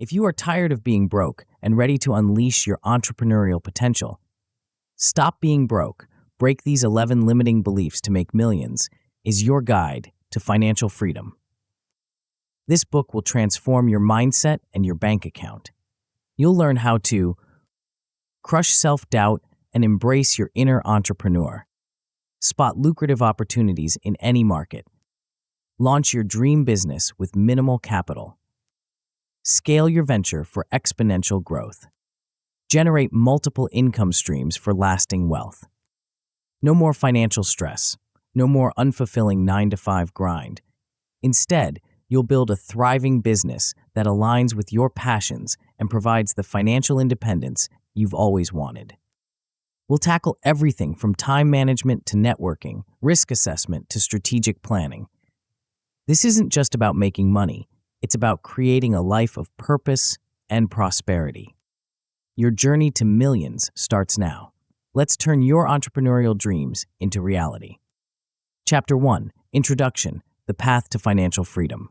If you are tired of being broke and ready to unleash your entrepreneurial potential, Stop Being Broke, Break These 11 Limiting Beliefs to Make Millions is your guide to financial freedom. This book will transform your mindset and your bank account. You'll learn how to crush self-doubt and embrace your inner entrepreneur, spot lucrative opportunities in any market, launch your dream business with minimal capital, scale your venture for exponential growth, generate multiple income streams for lasting wealth. No more financial stress, no more unfulfilling 9-to-5 grind. Instead, you'll build a thriving business that aligns with your passions and provides the financial independence you've always wanted. We'll tackle everything from time management to networking, risk assessment to strategic planning. This isn't just about making money, it's about creating a life of purpose and prosperity. Your journey to millions starts now. Let's turn your entrepreneurial dreams into reality. Chapter 1, Introduction, The Path to Financial Freedom.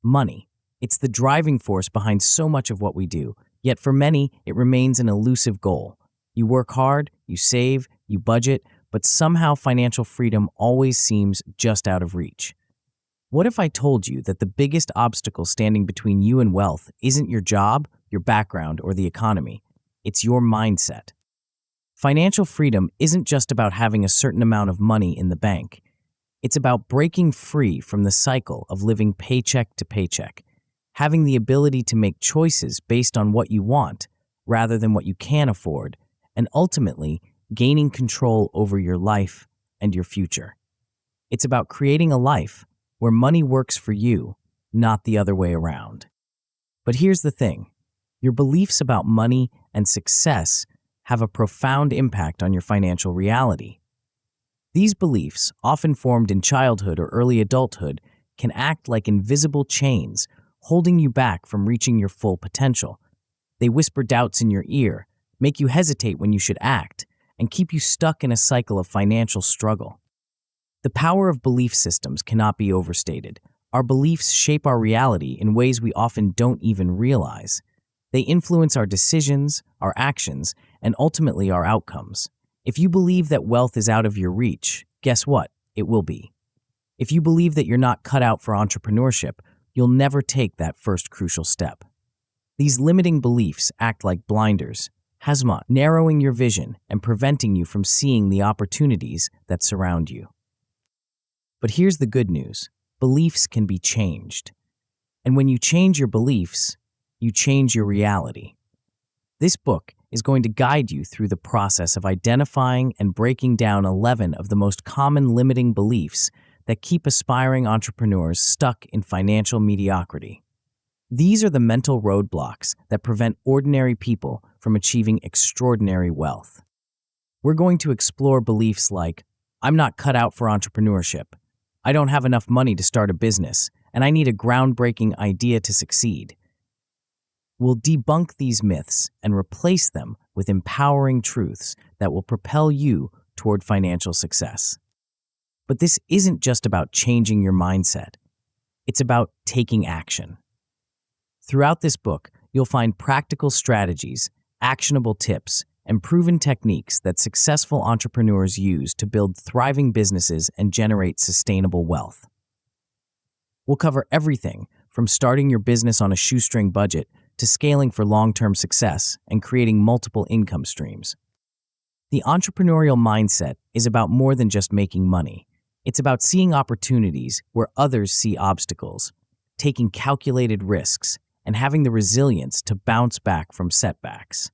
Money. It's the driving force behind so much of what we do, yet for many, it remains an elusive goal. You work hard, you save, you budget, but somehow financial freedom always seems just out of reach. What if I told you that the biggest obstacle standing between you and wealth isn't your job, your background, or the economy? It's your mindset. Financial freedom isn't just about having a certain amount of money in the bank. It's about breaking free from the cycle of living paycheck to paycheck, having the ability to make choices based on what you want rather than what you can afford, and ultimately gaining control over your life and your future. It's about creating a life where money works for you, not the other way around. But here's the thing. Your beliefs about money and success have a profound impact on your financial reality. These beliefs, often formed in childhood or early adulthood, can act like invisible chains, holding you back from reaching your full potential. They whisper doubts in your ear, make you hesitate when you should act, and keep you stuck in a cycle of financial struggle. The power of belief systems cannot be overstated. Our beliefs shape our reality in ways we often don't even realize. They influence our decisions, our actions, and ultimately our outcomes. If you believe that wealth is out of your reach, guess what? It will be. If you believe that you're not cut out for entrepreneurship, you'll never take that first crucial step. These limiting beliefs act like blinders, hazmat, narrowing your vision and preventing you from seeing the opportunities that surround you. But here's the good news. Beliefs can be changed. And when you change your beliefs, you change your reality. This book is going to guide you through the process of identifying and breaking down 11 of the most common limiting beliefs that keep aspiring entrepreneurs stuck in financial mediocrity. These are the mental roadblocks that prevent ordinary people from achieving extraordinary wealth. We're going to explore beliefs like, I'm not cut out for entrepreneurship, I don't have enough money to start a business, and I need a groundbreaking idea to succeed. We'll debunk these myths and replace them with empowering truths that will propel you toward financial success. But this isn't just about changing your mindset. It's about taking action. Throughout this book, you'll find practical strategies, actionable tips, and proven techniques that successful entrepreneurs use to build thriving businesses and generate sustainable wealth. We'll cover everything from starting your business on a shoestring budget to scaling for long-term success and creating multiple income streams. The entrepreneurial mindset is about more than just making money. It's about seeing opportunities where others see obstacles, taking calculated risks, and having the resilience to bounce back from setbacks.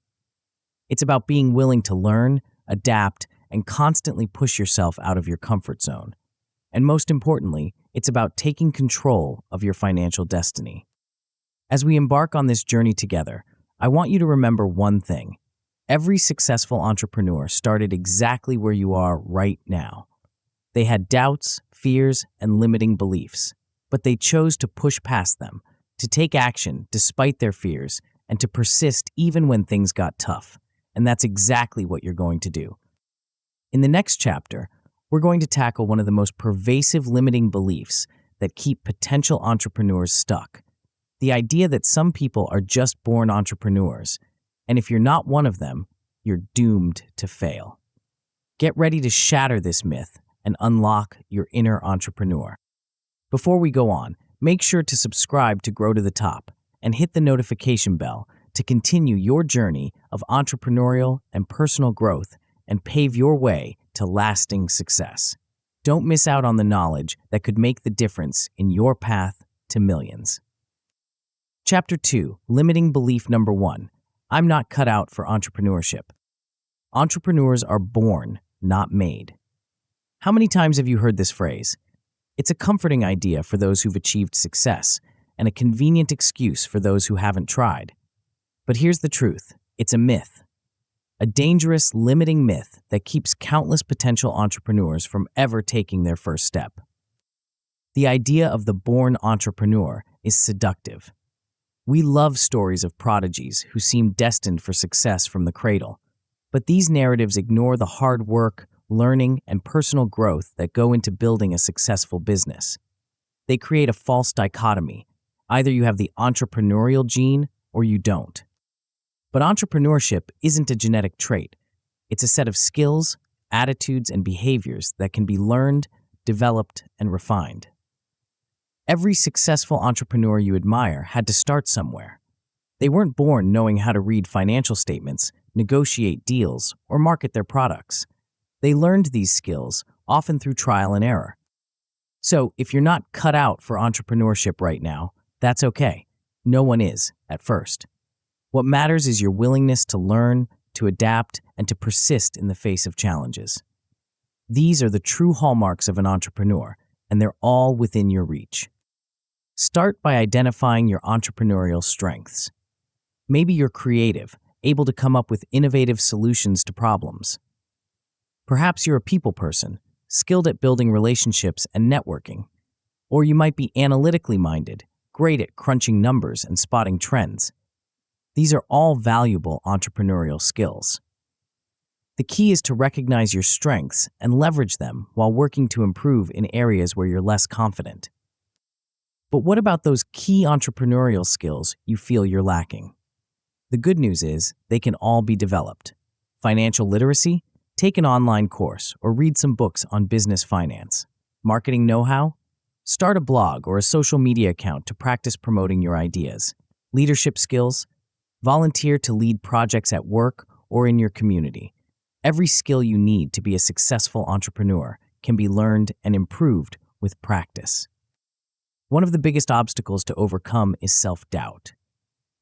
It's about being willing to learn, adapt, and constantly push yourself out of your comfort zone. And most importantly, it's about taking control of your financial destiny. As we embark on this journey together, I want you to remember one thing. Every successful entrepreneur started exactly where you are right now. They had doubts, fears, and limiting beliefs, but they chose to push past them, to take action despite their fears, and to persist even when things got tough. And that's exactly what you're going to do. In the next chapter, we're going to tackle one of the most pervasive limiting beliefs that keep potential entrepreneurs stuck: The idea that some people are just born entrepreneurs, and if you're not one of them, you're doomed to fail. Get ready to shatter this myth and unlock your inner entrepreneur. Before we go on, make sure to subscribe to Grow to the Top and hit the notification bell to continue your journey of entrepreneurial and personal growth and pave your way to lasting success. Don't miss out on the knowledge that could make the difference in your path to millions. Chapter 2, Limiting Belief Number 1. I'm not cut out for entrepreneurship. Entrepreneurs are born, not made. How many times have you heard this phrase? It's a comforting idea for those who've achieved success and a convenient excuse for those who haven't tried. But here's the truth. It's a myth. A dangerous, limiting myth that keeps countless potential entrepreneurs from ever taking their first step. The idea of the born entrepreneur is seductive. We love stories of prodigies who seem destined for success from the cradle, but these narratives ignore the hard work, learning, and personal growth that go into building a successful business. They create a false dichotomy. Either you have the entrepreneurial gene or you don't. But entrepreneurship isn't a genetic trait. It's a set of skills, attitudes, and behaviors that can be learned, developed, and refined. Every successful entrepreneur you admire had to start somewhere. They weren't born knowing how to read financial statements, negotiate deals, or market their products. They learned these skills, often through trial and error. So, if you're not cut out for entrepreneurship right now, that's okay. No one is, at first. What matters is your willingness to learn, to adapt, and to persist in the face of challenges. These are the true hallmarks of an entrepreneur, and they're all within your reach. Start by identifying your entrepreneurial strengths. Maybe you're creative, able to come up with innovative solutions to problems. Perhaps you're a people person, skilled at building relationships and networking. Or you might be analytically minded, great at crunching numbers and spotting trends. These are all valuable entrepreneurial skills. The key is to recognize your strengths and leverage them while working to improve in areas where you're less confident. But what about those key entrepreneurial skills you feel you're lacking? The good news is they can all be developed. Financial literacy? Take an online course or read some books on business finance. Marketing know-how? Start a blog or a social media account to practice promoting your ideas. Leadership skills? Volunteer to lead projects at work or in your community. Every skill you need to be a successful entrepreneur can be learned and improved with practice. One of the biggest obstacles to overcome is self-doubt.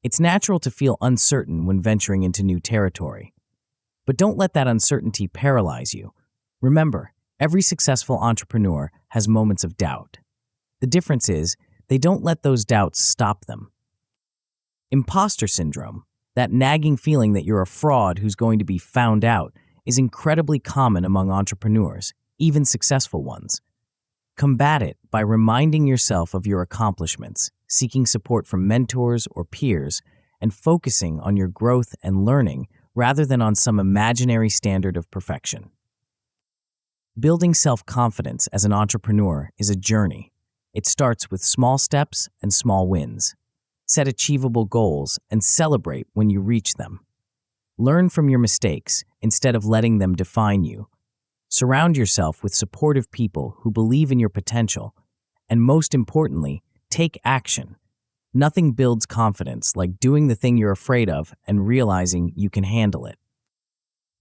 It's natural to feel uncertain when venturing into new territory. But don't let that uncertainty paralyze you. Remember, every successful entrepreneur has moments of doubt. The difference is, they don't let those doubts stop them. Imposter syndrome, that nagging feeling that you're a fraud who's going to be found out, is incredibly common among entrepreneurs, even successful ones. Combat it by reminding yourself of your accomplishments, seeking support from mentors or peers, and focusing on your growth and learning rather than on some imaginary standard of perfection. Building self-confidence as an entrepreneur is a journey. It starts with small steps and small wins. Set achievable goals and celebrate when you reach them. Learn from your mistakes instead of letting them define you. Surround yourself with supportive people who believe in your potential. And most importantly, take action. Nothing builds confidence like doing the thing you're afraid of and realizing you can handle it.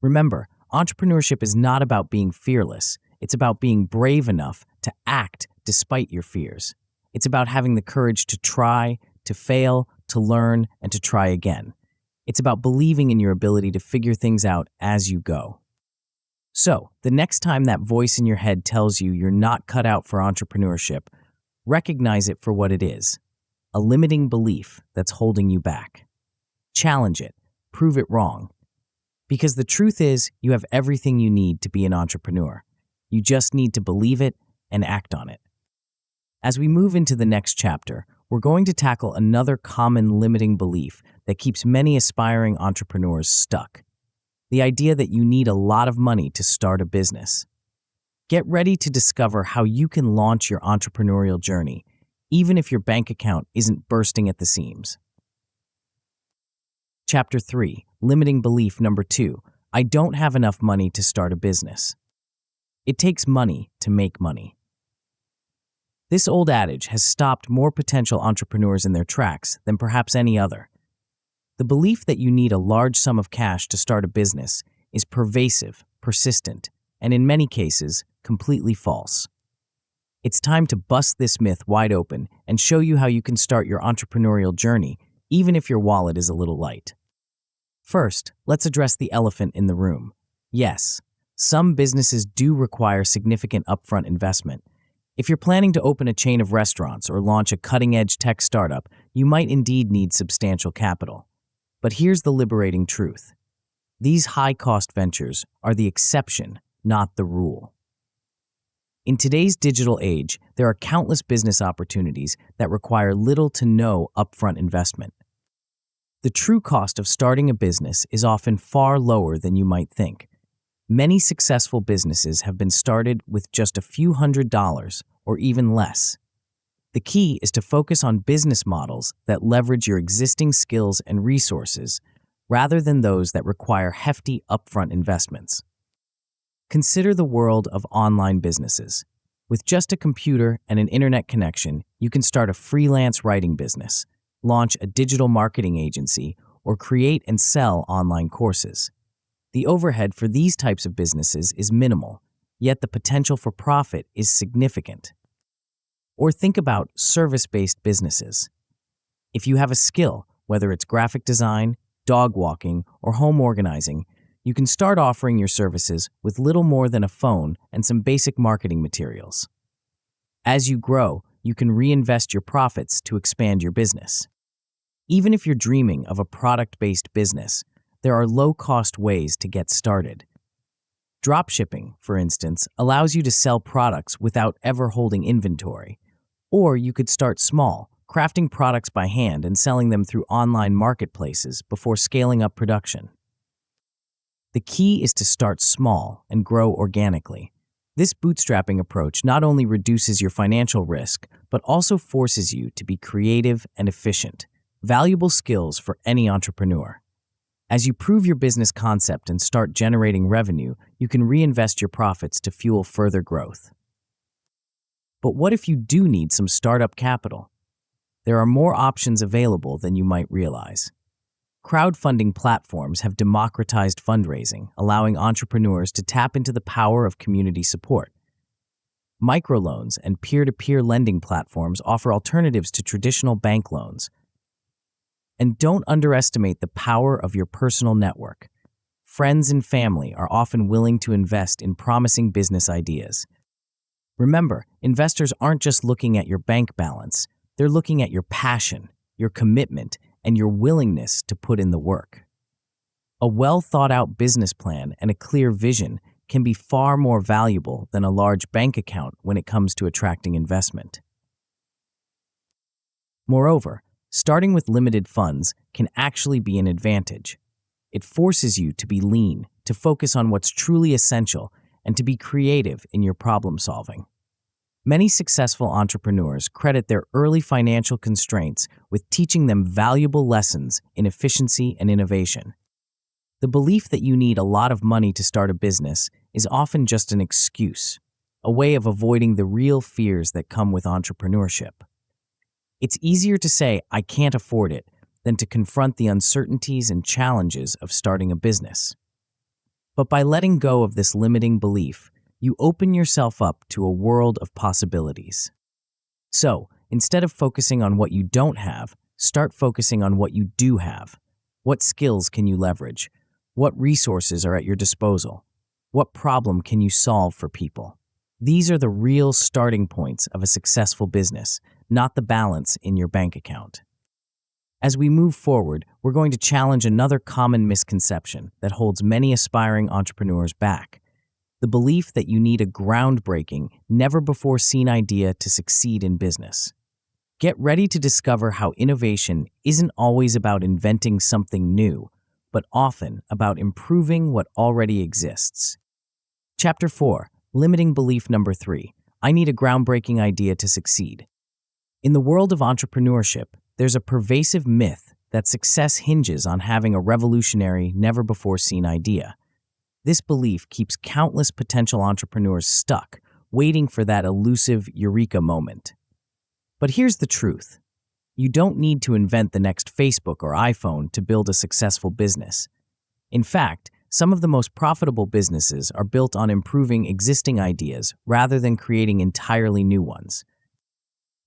Remember, entrepreneurship is not about being fearless. It's about being brave enough to act despite your fears. It's about having the courage to try, to fail, to learn, and to try again. It's about believing in your ability to figure things out as you go. So, the next time that voice in your head tells you you're not cut out for entrepreneurship, recognize it for what it is, a limiting belief that's holding you back. Challenge it, prove it wrong. Because the truth is, you have everything you need to be an entrepreneur. You just need to believe it and act on it. As we move into the next chapter, we're going to tackle another common limiting belief that keeps many aspiring entrepreneurs stuck. The idea that you need a lot of money to start a business. Get ready to discover how you can launch your entrepreneurial journey, even if your bank account isn't bursting at the seams. Chapter 3, Limiting Belief Number 2, I don't have enough money to start a business. It takes money to make money. This old adage has stopped more potential entrepreneurs in their tracks than perhaps any other. The belief that you need a large sum of cash to start a business is pervasive, persistent, and in many cases, completely false. It's time to bust this myth wide open and show you how you can start your entrepreneurial journey, even if your wallet is a little light. First, let's address the elephant in the room. Yes, some businesses do require significant upfront investment. If you're planning to open a chain of restaurants or launch a cutting-edge tech startup, you might indeed need substantial capital. But here's the liberating truth. These high-cost ventures are the exception, not the rule. In today's digital age, there are countless business opportunities that require little to no upfront investment. The true cost of starting a business is often far lower than you might think. Many successful businesses have been started with just a few $100s or even less. The key is to focus on business models that leverage your existing skills and resources rather than those that require hefty upfront investments. Consider the world of online businesses. With just a computer and an internet connection, you can start a freelance writing business, launch a digital marketing agency, or create and sell online courses. The overhead for these types of businesses is minimal, yet the potential for profit is significant. Or think about service-based businesses. If you have a skill, whether it's graphic design, dog walking, or home organizing, you can start offering your services with little more than a phone and some basic marketing materials. As you grow, you can reinvest your profits to expand your business. Even if you're dreaming of a product-based business, there are low-cost ways to get started. Dropshipping, for instance, allows you to sell products without ever holding inventory. Or you could start small, crafting products by hand and selling them through online marketplaces before scaling up production. The key is to start small and grow organically. This bootstrapping approach not only reduces your financial risk, but also forces you to be creative and efficient, valuable skills for any entrepreneur. As you prove your business concept and start generating revenue, you can reinvest your profits to fuel further growth. But what if you do need some startup capital? There are more options available than you might realize. Crowdfunding platforms have democratized fundraising, allowing entrepreneurs to tap into the power of community support. Microloans and peer-to-peer lending platforms offer alternatives to traditional bank loans. And don't underestimate the power of your personal network. Friends and family are often willing to invest in promising business ideas. Remember, investors aren't just looking at your bank balance, they're looking at your passion, your commitment, and your willingness to put in the work. A well-thought-out business plan and a clear vision can be far more valuable than a large bank account when it comes to attracting investment. Moreover, starting with limited funds can actually be an advantage. It forces you to be lean, to focus on what's truly essential, and to be creative in your problem solving. Many successful entrepreneurs credit their early financial constraints with teaching them valuable lessons in efficiency and innovation. The belief that you need a lot of money to start a business is often just an excuse, a way of avoiding the real fears that come with entrepreneurship. It's easier to say, "I can't afford it," than to confront the uncertainties and challenges of starting a business. But by letting go of this limiting belief, you open yourself up to a world of possibilities. So, instead of focusing on what you don't have, start focusing on what you do have. What skills can you leverage? What resources are at your disposal? What problem can you solve for people? These are the real starting points of a successful business, not the balance in your bank account. As we move forward, we're going to challenge another common misconception that holds many aspiring entrepreneurs back: the belief that you need a groundbreaking, never-before-seen idea to succeed in business. Get ready to discover how innovation isn't always about inventing something new, but often about improving what already exists. Chapter 4, Limiting Belief Number 3, I need a groundbreaking idea to succeed. In the world of entrepreneurship, there's a pervasive myth that success hinges on having a revolutionary, never-before-seen idea. This belief keeps countless potential entrepreneurs stuck, waiting for that elusive eureka moment. But here's the truth. You don't need to invent the next Facebook or iPhone to build a successful business. In fact, some of the most profitable businesses are built on improving existing ideas rather than creating entirely new ones.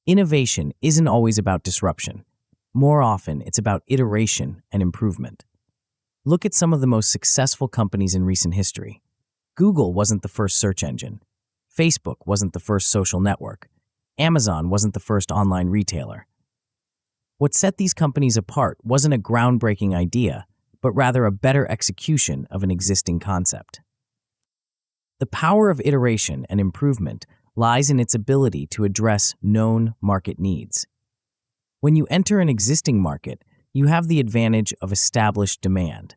Innovation isn't always about disruption. More often, it's about iteration and improvement. Look at some of the most successful companies in recent history. Google wasn't the first search engine. Facebook wasn't the first social network. Amazon wasn't the first online retailer. What set these companies apart wasn't a groundbreaking idea, but rather a better execution of an existing concept. The power of iteration and improvement lies in its ability to address known market needs. When you enter an existing market, you have the advantage of established demand.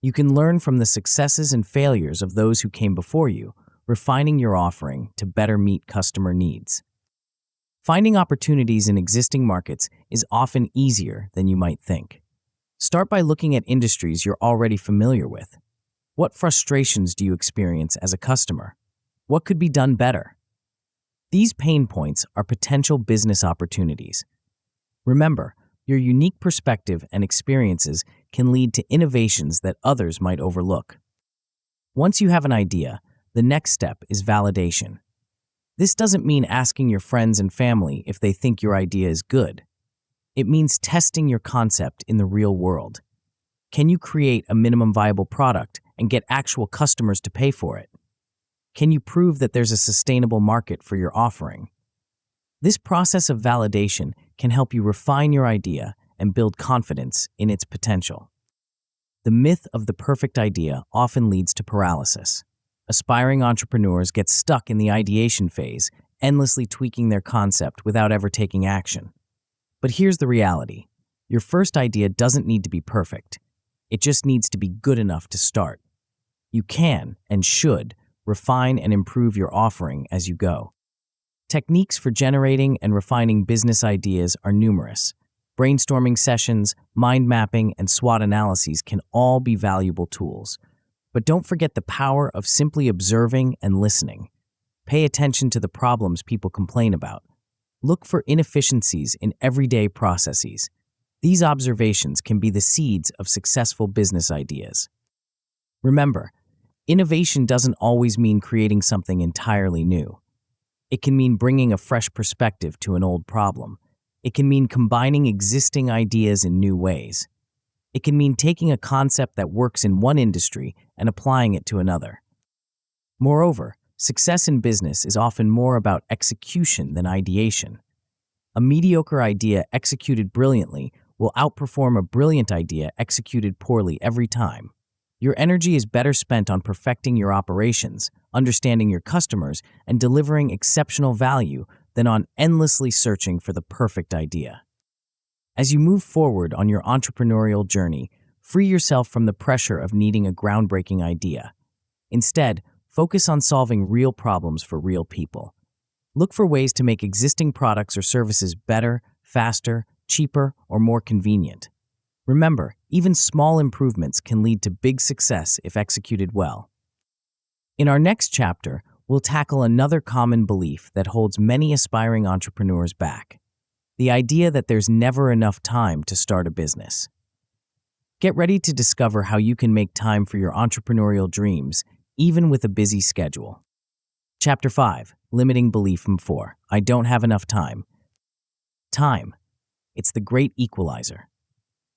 You can learn from the successes and failures of those who came before you, refining your offering to better meet customer needs. Finding opportunities in existing markets is often easier than you might think. Start by looking at industries you're already familiar with. What frustrations do you experience as a customer? What could be done better? These pain points are potential business opportunities. Remember, your unique perspective and experiences can lead to innovations that others might overlook. Once you have an idea, the next step is validation. This doesn't mean asking your friends and family if they think your idea is good. It means testing your concept in the real world. Can you create a minimum viable product and get actual customers to pay for it? Can you prove that there's a sustainable market for your offering? This process of validation can help you refine your idea and build confidence in its potential. The myth of the perfect idea often leads to paralysis. Aspiring entrepreneurs get stuck in the ideation phase, endlessly tweaking their concept without ever taking action. But here's the reality. Your first idea doesn't need to be perfect. It just needs to be good enough to start. You can and should refine and improve your offering as you go. Techniques for generating and refining business ideas are numerous. Brainstorming sessions, mind mapping, and SWOT analyses can all be valuable tools. But don't forget the power of simply observing and listening. Pay attention to the problems people complain about. Look for inefficiencies in everyday processes. These observations can be the seeds of successful business ideas. Remember, innovation doesn't always mean creating something entirely new. It can mean bringing a fresh perspective to an old problem. It can mean combining existing ideas in new ways. It can mean taking a concept that works in one industry and applying it to another. Moreover, success in business is often more about execution than ideation. A mediocre idea executed brilliantly will outperform a brilliant idea executed poorly every time. Your energy is better spent on perfecting your operations, understanding your customers, and delivering exceptional value than on endlessly searching for the perfect idea. As you move forward on your entrepreneurial journey, free yourself from the pressure of needing a groundbreaking idea. Instead, focus on solving real problems for real people. Look for ways to make existing products or services better, faster, cheaper, or more convenient. Remember, even small improvements can lead to big success if executed well. In our next chapter, we'll tackle another common belief that holds many aspiring entrepreneurs back: the idea that there's never enough time to start a business. Get ready to discover how you can make time for your entrepreneurial dreams, even with a busy schedule. Chapter 5, Limiting Belief 4. I don't have enough time. Time. It's the great equalizer.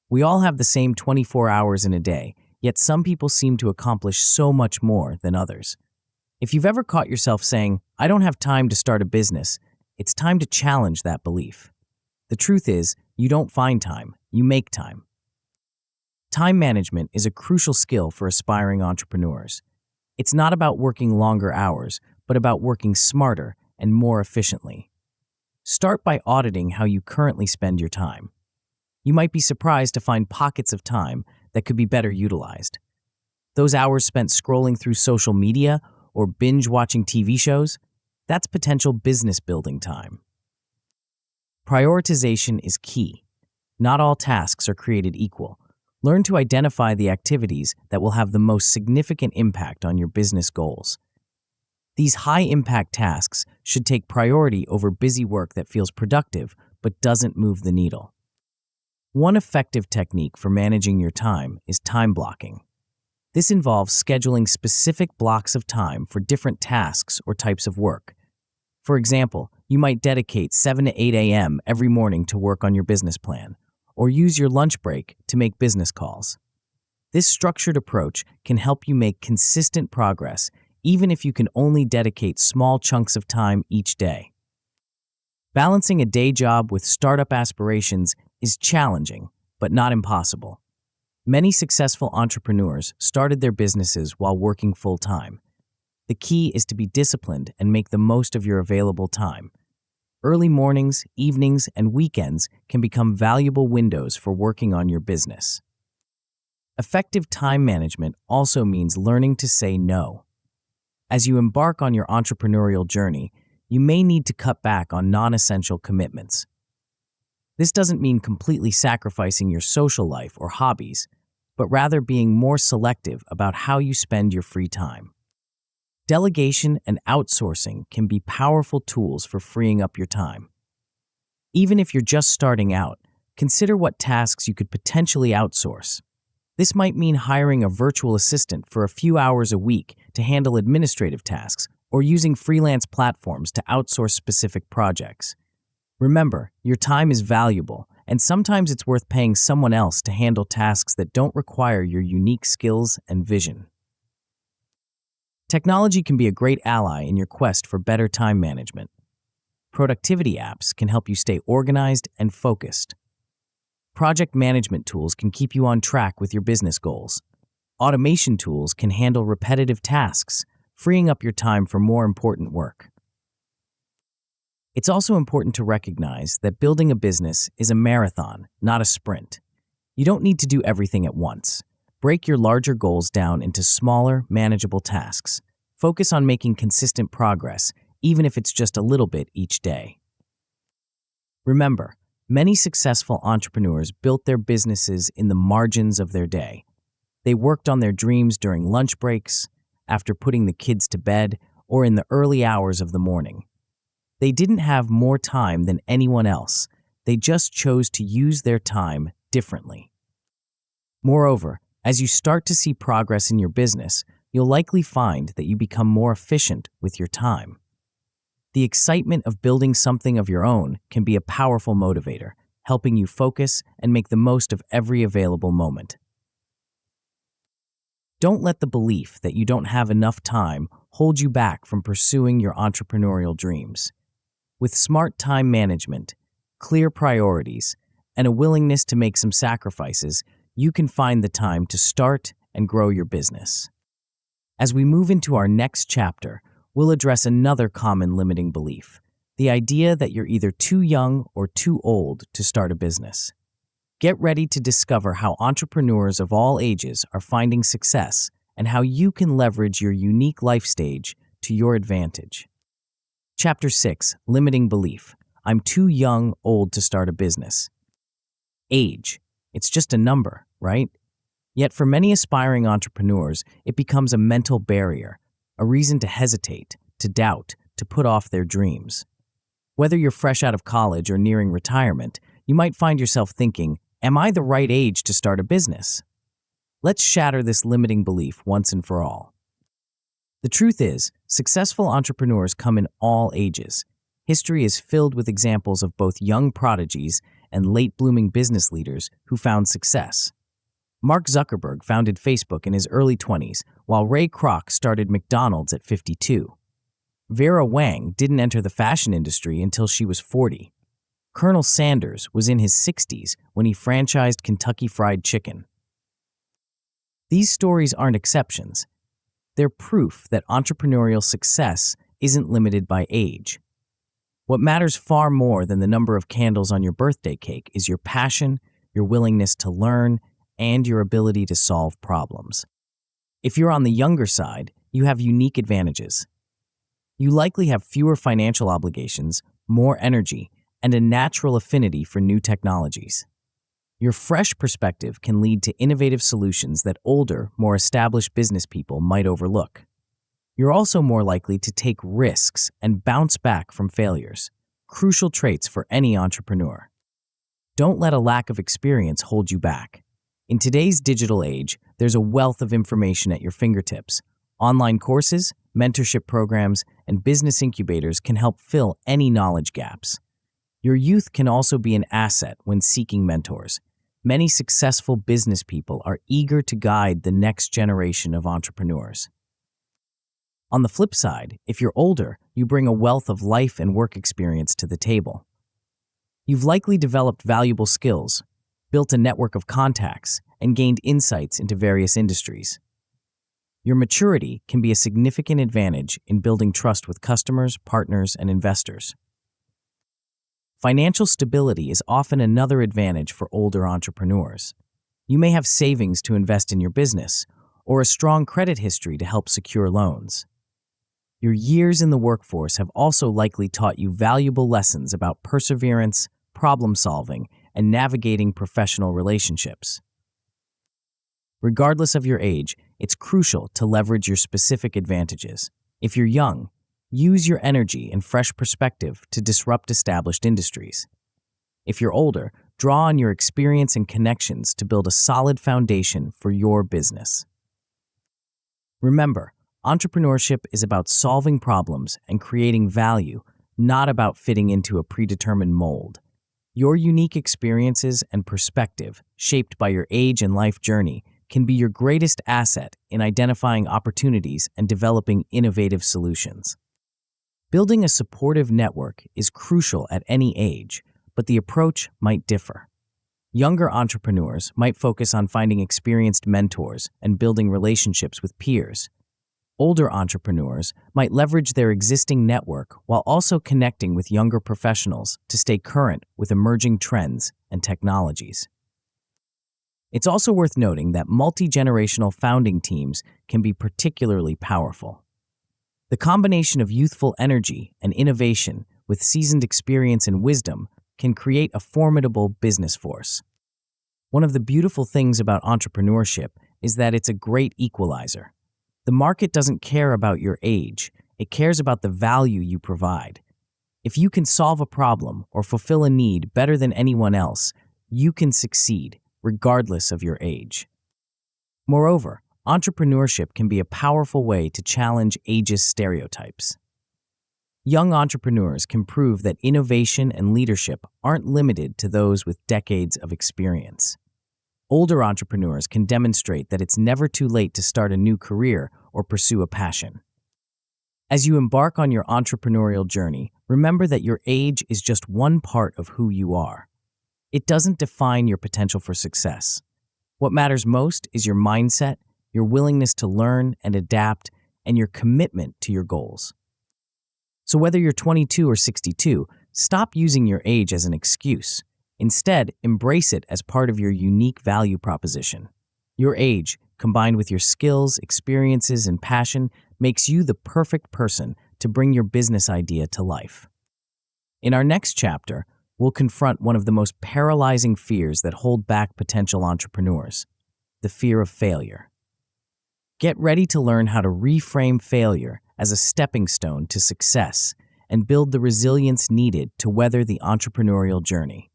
We all have the same 24 hours in a day, yet some people seem to accomplish so much more than others. If you've ever caught yourself saying, "I don't have time to start a business," it's time to challenge that belief. The truth is, you don't find time, you make time. Time management is a crucial skill for aspiring entrepreneurs. It's not about working longer hours, but about working smarter and more efficiently. Start by auditing how you currently spend your time. You might be surprised to find pockets of time that could be better utilized. Those hours spent scrolling through social media or binge watching TV shows, that's potential business building time. Prioritization is key. Not all tasks are created equal. Learn to identify the activities that will have the most significant impact on your business goals. These high-impact tasks should take priority over busy work that feels productive but doesn't move the needle. One effective technique for managing your time is time blocking. This involves scheduling specific blocks of time for different tasks or types of work. For example, you might dedicate 7 to 8 a.m. every morning to work on your business plan, or use your lunch break to make business calls. This structured approach can help you make consistent progress, even if you can only dedicate small chunks of time each day. Balancing a day job with startup aspirations is challenging, but not impossible. Many successful entrepreneurs started their businesses while working full-time. The key is to be disciplined and make the most of your available time. Early mornings, evenings, and weekends can become valuable windows for working on your business. Effective time management also means learning to say no. As you embark on your entrepreneurial journey, you may need to cut back on non-essential commitments. This doesn't mean completely sacrificing your social life or hobbies, but rather being more selective about how you spend your free time. Delegation and outsourcing can be powerful tools for freeing up your time. Even if you're just starting out, consider what tasks you could potentially outsource. This might mean hiring a virtual assistant for a few hours a week to handle administrative tasks, or using freelance platforms to outsource specific projects. Remember, your time is valuable, and sometimes it's worth paying someone else to handle tasks that don't require your unique skills and vision. Technology can be a great ally in your quest for better time management. Productivity apps can help you stay organized and focused. Project management tools can keep you on track with your business goals. Automation tools can handle repetitive tasks, freeing up your time for more important work. It's also important to recognize that building a business is a marathon, not a sprint. You don't need to do everything at once. Break your larger goals down into smaller, manageable tasks. Focus on making consistent progress, even if it's just a little bit each day. Remember, many successful entrepreneurs built their businesses in the margins of their day. They worked on their dreams during lunch breaks, after putting the kids to bed, or in the early hours of the morning. They didn't have more time than anyone else. They just chose to use their time differently. Moreover, as you start to see progress in your business, you'll likely find that you become more efficient with your time. The excitement of building something of your own can be a powerful motivator, helping you focus and make the most of every available moment. Don't let the belief that you don't have enough time hold you back from pursuing your entrepreneurial dreams. With smart time management, clear priorities, and a willingness to make some sacrifices, you can find the time to start and grow your business. As we move into our next chapter, we'll address another common limiting belief, the idea that you're either too young or too old to start a business. Get ready to discover how entrepreneurs of all ages are finding success and how you can leverage your unique life stage to your advantage. Chapter 6, Limiting Belief. I'm too young, old to start a business. Age. It's just a number, right? Yet for many aspiring entrepreneurs, it becomes a mental barrier, a reason to hesitate, to doubt, to put off their dreams. Whether you're fresh out of college or nearing retirement, you might find yourself thinking, am I the right age to start a business? Let's shatter this limiting belief once and for all. The truth is, successful entrepreneurs come in all ages. History is filled with examples of both young prodigies and late-blooming business leaders who found success. Mark Zuckerberg founded Facebook in his early 20s, while Ray Kroc started McDonald's at 52. Vera Wang didn't enter the fashion industry until she was 40. Colonel Sanders was in his 60s when he franchised Kentucky Fried Chicken. These stories aren't exceptions. They're proof that entrepreneurial success isn't limited by age. What matters far more than the number of candles on your birthday cake is your passion, your willingness to learn, and your ability to solve problems. If you're on the younger side, you have unique advantages. You likely have fewer financial obligations, more energy, and a natural affinity for new technologies. Your fresh perspective can lead to innovative solutions that older, more established business people might overlook. You're also more likely to take risks and bounce back from failures, crucial traits for any entrepreneur. Don't let a lack of experience hold you back. In today's digital age, there's a wealth of information at your fingertips. Online courses, mentorship programs, and business incubators can help fill any knowledge gaps. Your youth can also be an asset when seeking mentors. Many successful business people are eager to guide the next generation of entrepreneurs. On the flip side, if you're older, you bring a wealth of life and work experience to the table. You've likely developed valuable skills, built a network of contacts, and gained insights into various industries. Your maturity can be a significant advantage in building trust with customers, partners, and investors. Financial stability is often another advantage for older entrepreneurs. You may have savings to invest in your business, or a strong credit history to help secure loans. Your years in the workforce have also likely taught you valuable lessons about perseverance, problem-solving, and navigating professional relationships. Regardless of your age, it's crucial to leverage your specific advantages. If you're young, use your energy and fresh perspective to disrupt established industries. If you're older, draw on your experience and connections to build a solid foundation for your business. Remember, entrepreneurship is about solving problems and creating value, not about fitting into a predetermined mold. Your unique experiences and perspective, shaped by your age and life journey, can be your greatest asset in identifying opportunities and developing innovative solutions. Building a supportive network is crucial at any age, but the approach might differ. Younger entrepreneurs might focus on finding experienced mentors and building relationships with peers. Older entrepreneurs might leverage their existing network while also connecting with younger professionals to stay current with emerging trends and technologies. It's also worth noting that multi-generational founding teams can be particularly powerful. The combination of youthful energy and innovation with seasoned experience and wisdom can create a formidable business force. One of the beautiful things about entrepreneurship is that it's a great equalizer. The market doesn't care about your age, it cares about the value you provide. If you can solve a problem or fulfill a need better than anyone else, you can succeed, regardless of your age. Moreover, entrepreneurship can be a powerful way to challenge ageist stereotypes. Young entrepreneurs can prove that innovation and leadership aren't limited to those with decades of experience. Older entrepreneurs can demonstrate that it's never too late to start a new career or pursue a passion. As you embark on your entrepreneurial journey, remember that your age is just one part of who you are. It doesn't define your potential for success. What matters most is your mindset, your willingness to learn and adapt, and your commitment to your goals. So whether you're 22 or 62, stop using your age as an excuse. Instead, embrace it as part of your unique value proposition. Your age, combined with your skills, experiences, and passion, makes you the perfect person to bring your business idea to life. In our next chapter, we'll confront one of the most paralyzing fears that hold back potential entrepreneurs: the fear of failure. Get ready to learn how to reframe failure as a stepping stone to success and build the resilience needed to weather the entrepreneurial journey.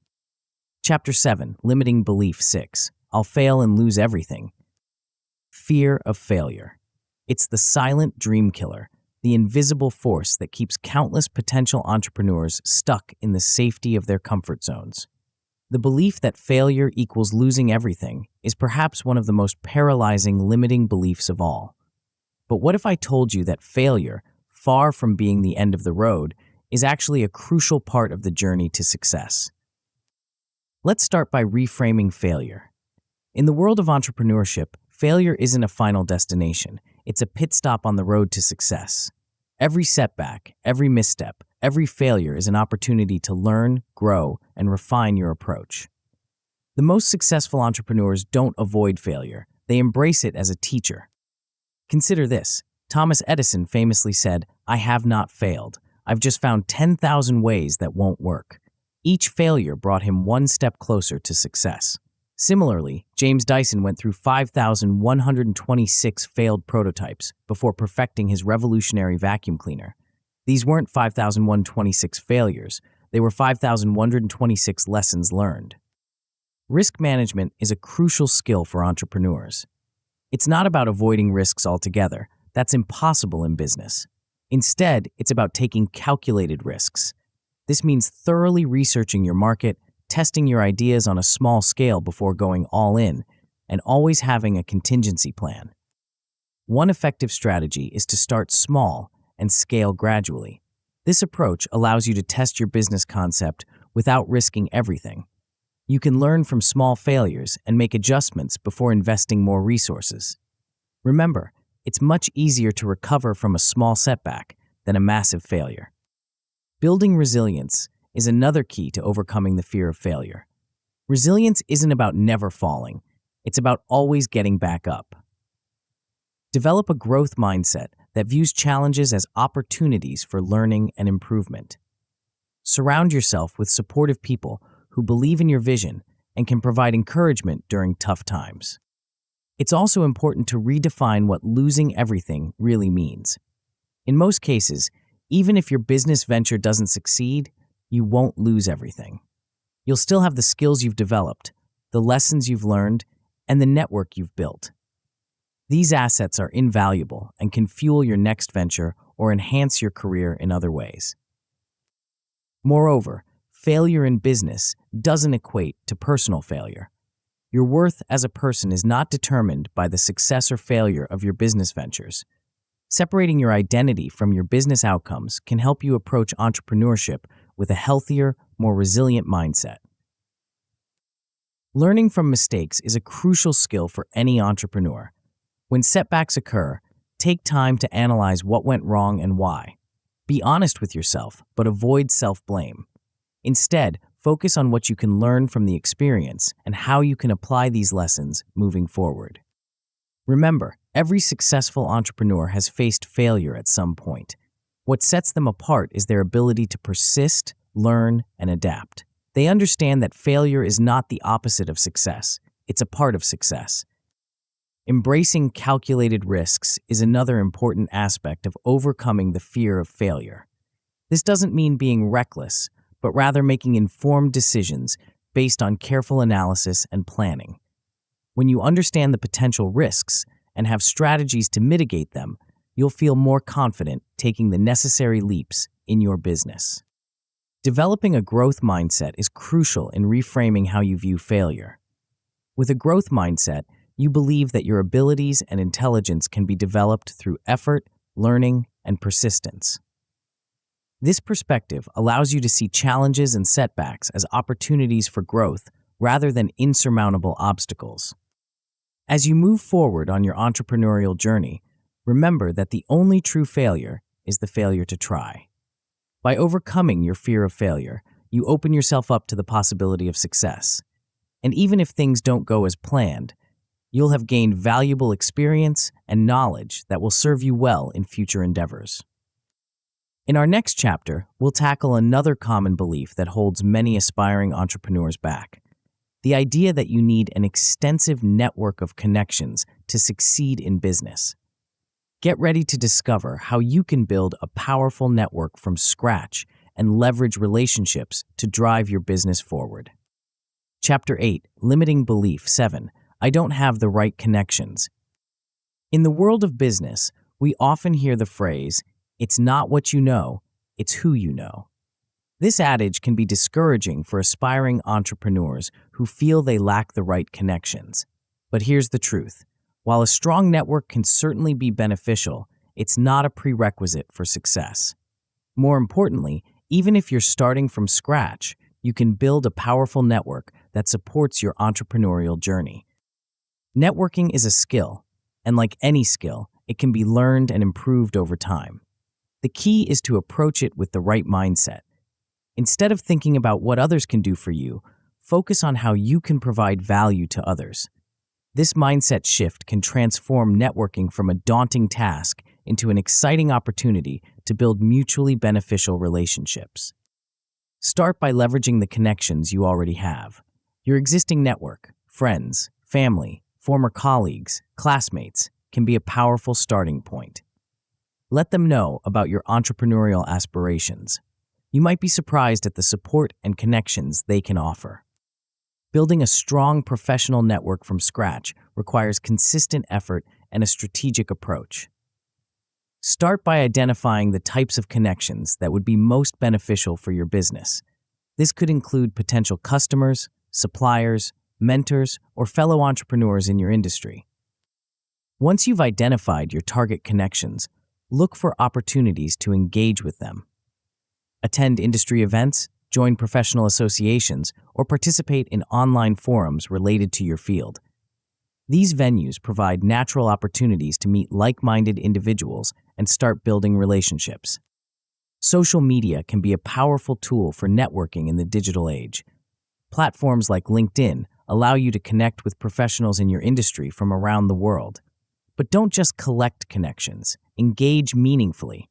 Chapter 7, Limiting Belief 6, I'll Fail and Lose Everything. Fear of failure. It's the silent dream killer, the invisible force that keeps countless potential entrepreneurs stuck in the safety of their comfort zones. The belief that failure equals losing everything is perhaps one of the most paralyzing limiting beliefs of all. But what if I told you that failure, far from being the end of the road, is actually a crucial part of the journey to success? Let's start by reframing failure. In the world of entrepreneurship, failure isn't a final destination. It's a pit stop on the road to success. Every setback, every misstep, every failure is an opportunity to learn, grow, and refine your approach. The most successful entrepreneurs don't avoid failure. They embrace it as a teacher. Consider this. Thomas Edison famously said, "I have not failed. I've just found 10,000 ways that won't work." Each failure brought him one step closer to success. Similarly, James Dyson went through 5,126 failed prototypes before perfecting his revolutionary vacuum cleaner. These weren't 5,126 failures, they were 5,126 lessons learned. Risk management is a crucial skill for entrepreneurs. It's not about avoiding risks altogether. That's impossible in business. Instead, it's about taking calculated risks. This means thoroughly researching your market, testing your ideas on a small scale before going all in, and always having a contingency plan. One effective strategy is to start small and scale gradually. This approach allows you to test your business concept without risking everything. You can learn from small failures and make adjustments before investing more resources. Remember, it's much easier to recover from a small setback than a massive failure. Building resilience is another key to overcoming the fear of failure. Resilience isn't about never falling, it's about always getting back up. Develop a growth mindset that views challenges as opportunities for learning and improvement. Surround yourself with supportive people who believe in your vision and can provide encouragement during tough times. It's also important to redefine what losing everything really means. In most cases, even if your business venture doesn't succeed, you won't lose everything. You'll still have the skills you've developed, the lessons you've learned, and the network you've built. These assets are invaluable and can fuel your next venture or enhance your career in other ways. Moreover, failure in business doesn't equate to personal failure. Your worth as a person is not determined by the success or failure of your business ventures. Separating your identity from your business outcomes can help you approach entrepreneurship with a healthier, more resilient mindset. Learning from mistakes is a crucial skill for any entrepreneur. When setbacks occur, take time to analyze what went wrong and why. Be honest with yourself, but avoid self-blame. Instead, focus on what you can learn from the experience and how you can apply these lessons moving forward. Remember, every successful entrepreneur has faced failure at some point. What sets them apart is their ability to persist, learn, and adapt. They understand that failure is not the opposite of success, it's a part of success. Embracing calculated risks is another important aspect of overcoming the fear of failure. This doesn't mean being reckless, but rather making informed decisions based on careful analysis and planning. When you understand the potential risks and have strategies to mitigate them, you'll feel more confident taking the necessary leaps in your business. Developing a growth mindset is crucial in reframing how you view failure. With a growth mindset, you believe that your abilities and intelligence can be developed through effort, learning, and persistence. This perspective allows you to see challenges and setbacks as opportunities for growth rather than insurmountable obstacles. As you move forward on your entrepreneurial journey, remember that the only true failure is the failure to try. By overcoming your fear of failure, you open yourself up to the possibility of success. And even if things don't go as planned, you'll have gained valuable experience and knowledge that will serve you well in future endeavors. In our next chapter, we'll tackle another common belief that holds many aspiring entrepreneurs back: the idea that you need an extensive network of connections to succeed in business. Get ready to discover how you can build a powerful network from scratch and leverage relationships to drive your business forward. Chapter 8, Limiting Belief 7, I don't have the right connections. In the world of business, we often hear the phrase, "It's not what you know, it's who you know." This adage can be discouraging for aspiring entrepreneurs who feel they lack the right connections. But here's the truth. While a strong network can certainly be beneficial, it's not a prerequisite for success. More importantly, even if you're starting from scratch, you can build a powerful network that supports your entrepreneurial journey. Networking is a skill, and like any skill, it can be learned and improved over time. The key is to approach it with the right mindset. Instead of thinking about what others can do for you, focus on how you can provide value to others. This mindset shift can transform networking from a daunting task into an exciting opportunity to build mutually beneficial relationships. Start by leveraging the connections you already have. Your existing network, friends, family, former colleagues, classmates, can be a powerful starting point. Let them know about your entrepreneurial aspirations. You might be surprised at the support and connections they can offer. Building a strong professional network from scratch requires consistent effort and a strategic approach. Start by identifying the types of connections that would be most beneficial for your business. This could include potential customers, suppliers, mentors, or fellow entrepreneurs in your industry. Once you've identified your target connections, look for opportunities to engage with them. Attend industry events, join professional associations, or participate in online forums related to your field. These venues provide natural opportunities to meet like-minded individuals and start building relationships. Social media can be a powerful tool for networking in the digital age. Platforms like LinkedIn allow you to connect with professionals in your industry from around the world. But don't just collect connections, engage meaningfully.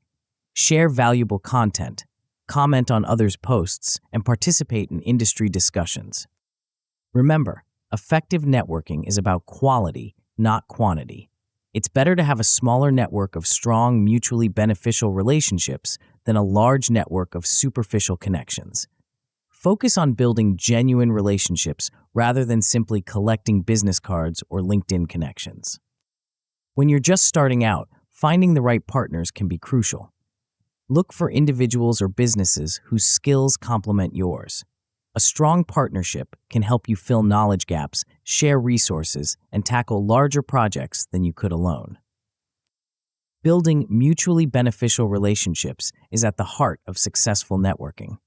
Share valuable content, comment on others' posts, and participate in industry discussions. Remember, effective networking is about quality, not quantity. It's better to have a smaller network of strong, mutually beneficial relationships than a large network of superficial connections. Focus on building genuine relationships rather than simply collecting business cards or LinkedIn connections. When you're just starting out, finding the right partners can be crucial. Look for individuals or businesses whose skills complement yours. A strong partnership can help you fill knowledge gaps, share resources, and tackle larger projects than you could alone. Building mutually beneficial relationships is at the heart of successful networking.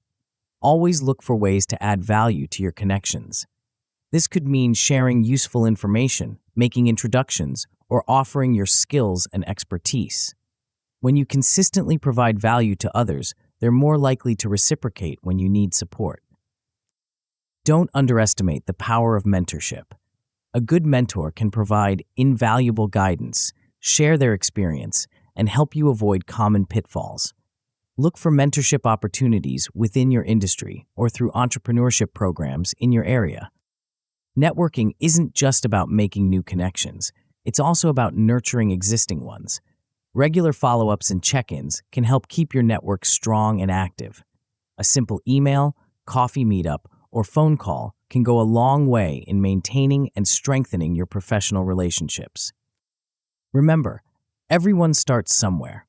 Always look for ways to add value to your connections. This could mean sharing useful information, making introductions, or offering your skills and expertise. When you consistently provide value to others, they're more likely to reciprocate when you need support. Don't underestimate the power of mentorship. A good mentor can provide invaluable guidance, share their experience, and help you avoid common pitfalls. Look for mentorship opportunities within your industry or through entrepreneurship programs in your area. Networking isn't just about making new connections. It's also about nurturing existing ones. Regular follow-ups and check-ins can help keep your network strong and active. A simple email, coffee meetup, or phone call can go a long way in maintaining and strengthening your professional relationships. Remember, everyone starts somewhere.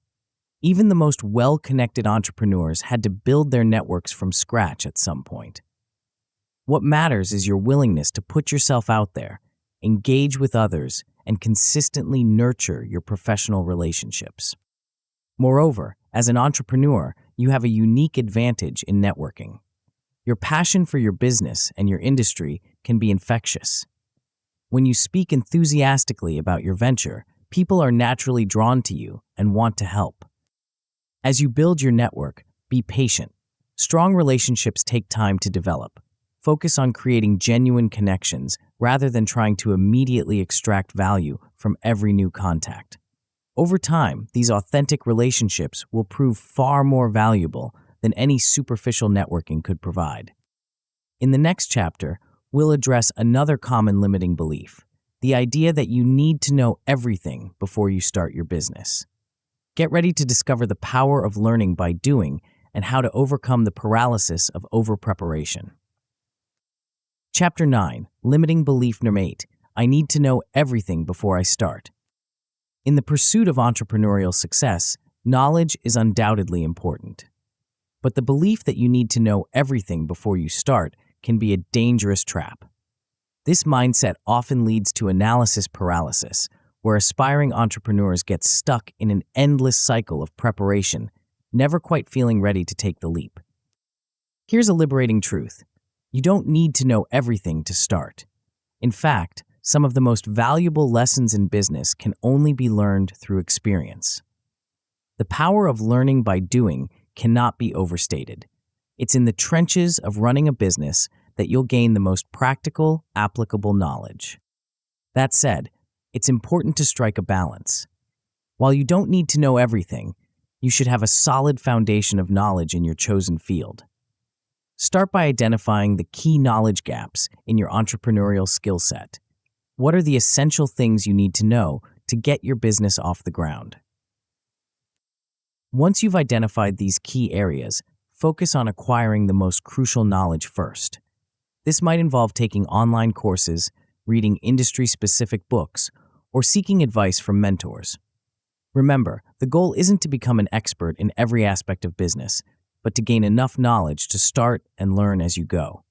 Even the most well-connected entrepreneurs had to build their networks from scratch at some point. What matters is your willingness to put yourself out there, engage with others, and consistently nurture your professional relationships. Moreover, as an entrepreneur, you have a unique advantage in networking. Your passion for your business and your industry can be infectious. When you speak enthusiastically about your venture, people are naturally drawn to you and want to help. As you build your network, be patient. Strong relationships take time to develop. Focus on creating genuine connections rather than trying to immediately extract value from every new contact. Over time, these authentic relationships will prove far more valuable than any superficial networking could provide. In the next chapter, we'll address another common limiting belief, the idea that you need to know everything before you start your business. Get ready to discover the power of learning by doing and how to overcome the paralysis of over-preparation. Chapter 9, Limiting Belief Number 8, I need to know everything before I start. In the pursuit of entrepreneurial success, knowledge is undoubtedly important. But the belief that you need to know everything before you start can be a dangerous trap. This mindset often leads to analysis paralysis, where aspiring entrepreneurs get stuck in an endless cycle of preparation, never quite feeling ready to take the leap. Here's a liberating truth. You don't need to know everything to start. In fact, some of the most valuable lessons in business can only be learned through experience. The power of learning by doing cannot be overstated. It's in the trenches of running a business that you'll gain the most practical, applicable knowledge. That said, it's important to strike a balance. While you don't need to know everything, you should have a solid foundation of knowledge in your chosen field. Start by identifying the key knowledge gaps in your entrepreneurial skill set. What are the essential things you need to know to get your business off the ground? Once you've identified these key areas, focus on acquiring the most crucial knowledge first. This might involve taking online courses, reading industry-specific books, or seeking advice from mentors. Remember, the goal isn't to become an expert in every aspect of business, but to gain enough knowledge to start and learn as you go.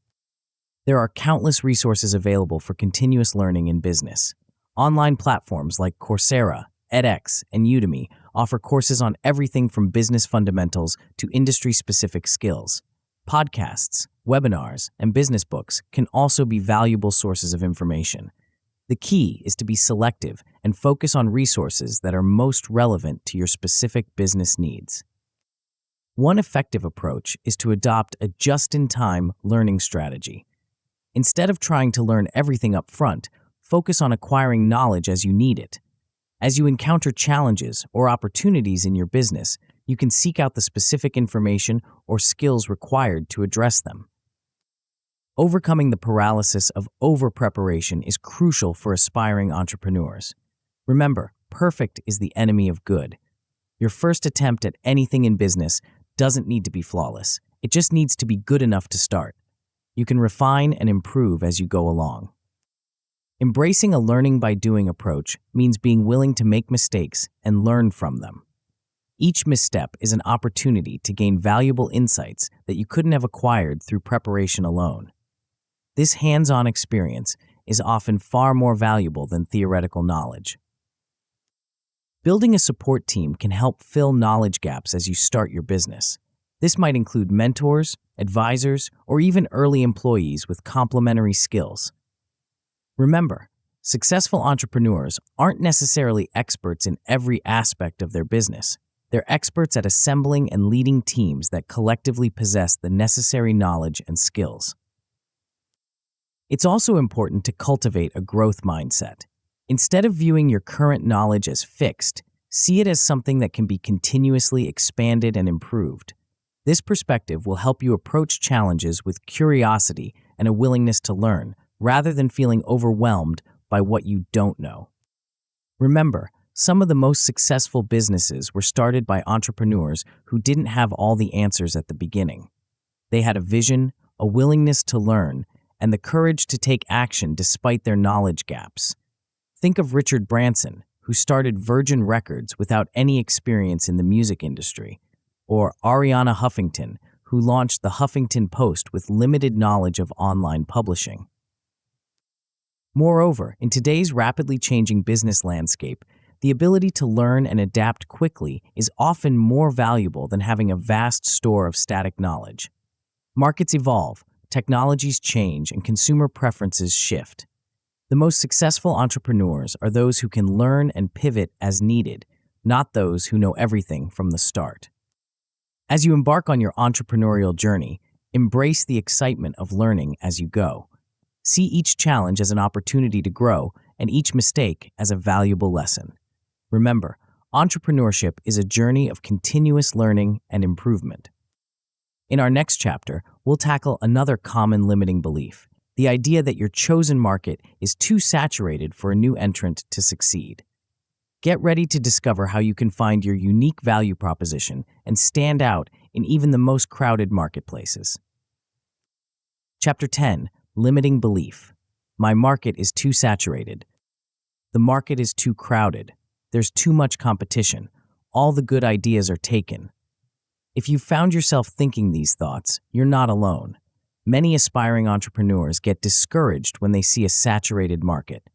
There are countless resources available for continuous learning in business. Online platforms like Coursera, edX, and Udemy offer courses on everything from business fundamentals to industry-specific skills. Podcasts, webinars, and business books can also be valuable sources of information. The key is to be selective and focus on resources that are most relevant to your specific business needs. One effective approach is to adopt a just-in-time learning strategy. Instead of trying to learn everything up front, focus on acquiring knowledge as you need it. As you encounter challenges or opportunities in your business, you can seek out the specific information or skills required to address them. Overcoming the paralysis of over-preparation is crucial for aspiring entrepreneurs. Remember, perfect is the enemy of good. Your first attempt at anything in business doesn't need to be flawless. It just needs to be good enough to start. You can refine and improve as you go along. Embracing a learning-by-doing approach means being willing to make mistakes and learn from them. Each misstep is an opportunity to gain valuable insights that you couldn't have acquired through preparation alone. This hands-on experience is often far more valuable than theoretical knowledge. Building a support team can help fill knowledge gaps as you start your business. This might include mentors, advisors, or even early employees with complementary skills. Remember, successful entrepreneurs aren't necessarily experts in every aspect of their business. They're experts at assembling and leading teams that collectively possess the necessary knowledge and skills. It's also important to cultivate a growth mindset. Instead of viewing your current knowledge as fixed, see it as something that can be continuously expanded and improved. This perspective will help you approach challenges with curiosity and a willingness to learn, rather than feeling overwhelmed by what you don't know. Remember, some of the most successful businesses were started by entrepreneurs who didn't have all the answers at the beginning. They had a vision, a willingness to learn, and the courage to take action despite their knowledge gaps. Think of Richard Branson, who started Virgin Records without any experience in the music industry, or Arianna Huffington, who launched the Huffington Post with limited knowledge of online publishing. Moreover, in today's rapidly changing business landscape, the ability to learn and adapt quickly is often more valuable than having a vast store of static knowledge. Markets evolve, technologies change, and consumer preferences shift. The most successful entrepreneurs are those who can learn and pivot as needed, not those who know everything from the start. As you embark on your entrepreneurial journey, embrace the excitement of learning as you go. See each challenge as an opportunity to grow and each mistake as a valuable lesson. Remember, entrepreneurship is a journey of continuous learning and improvement. In our next chapter, we'll tackle another common limiting belief, the idea that your chosen market is too saturated for a new entrant to succeed. Get ready to discover how you can find your unique value proposition and stand out in even the most crowded marketplaces. Chapter 10. Limiting Belief. My market is too saturated. The market is too crowded. There's too much competition. All the good ideas are taken. If you've found yourself thinking these thoughts, you're not alone. Many aspiring entrepreneurs get discouraged when they see a saturated market.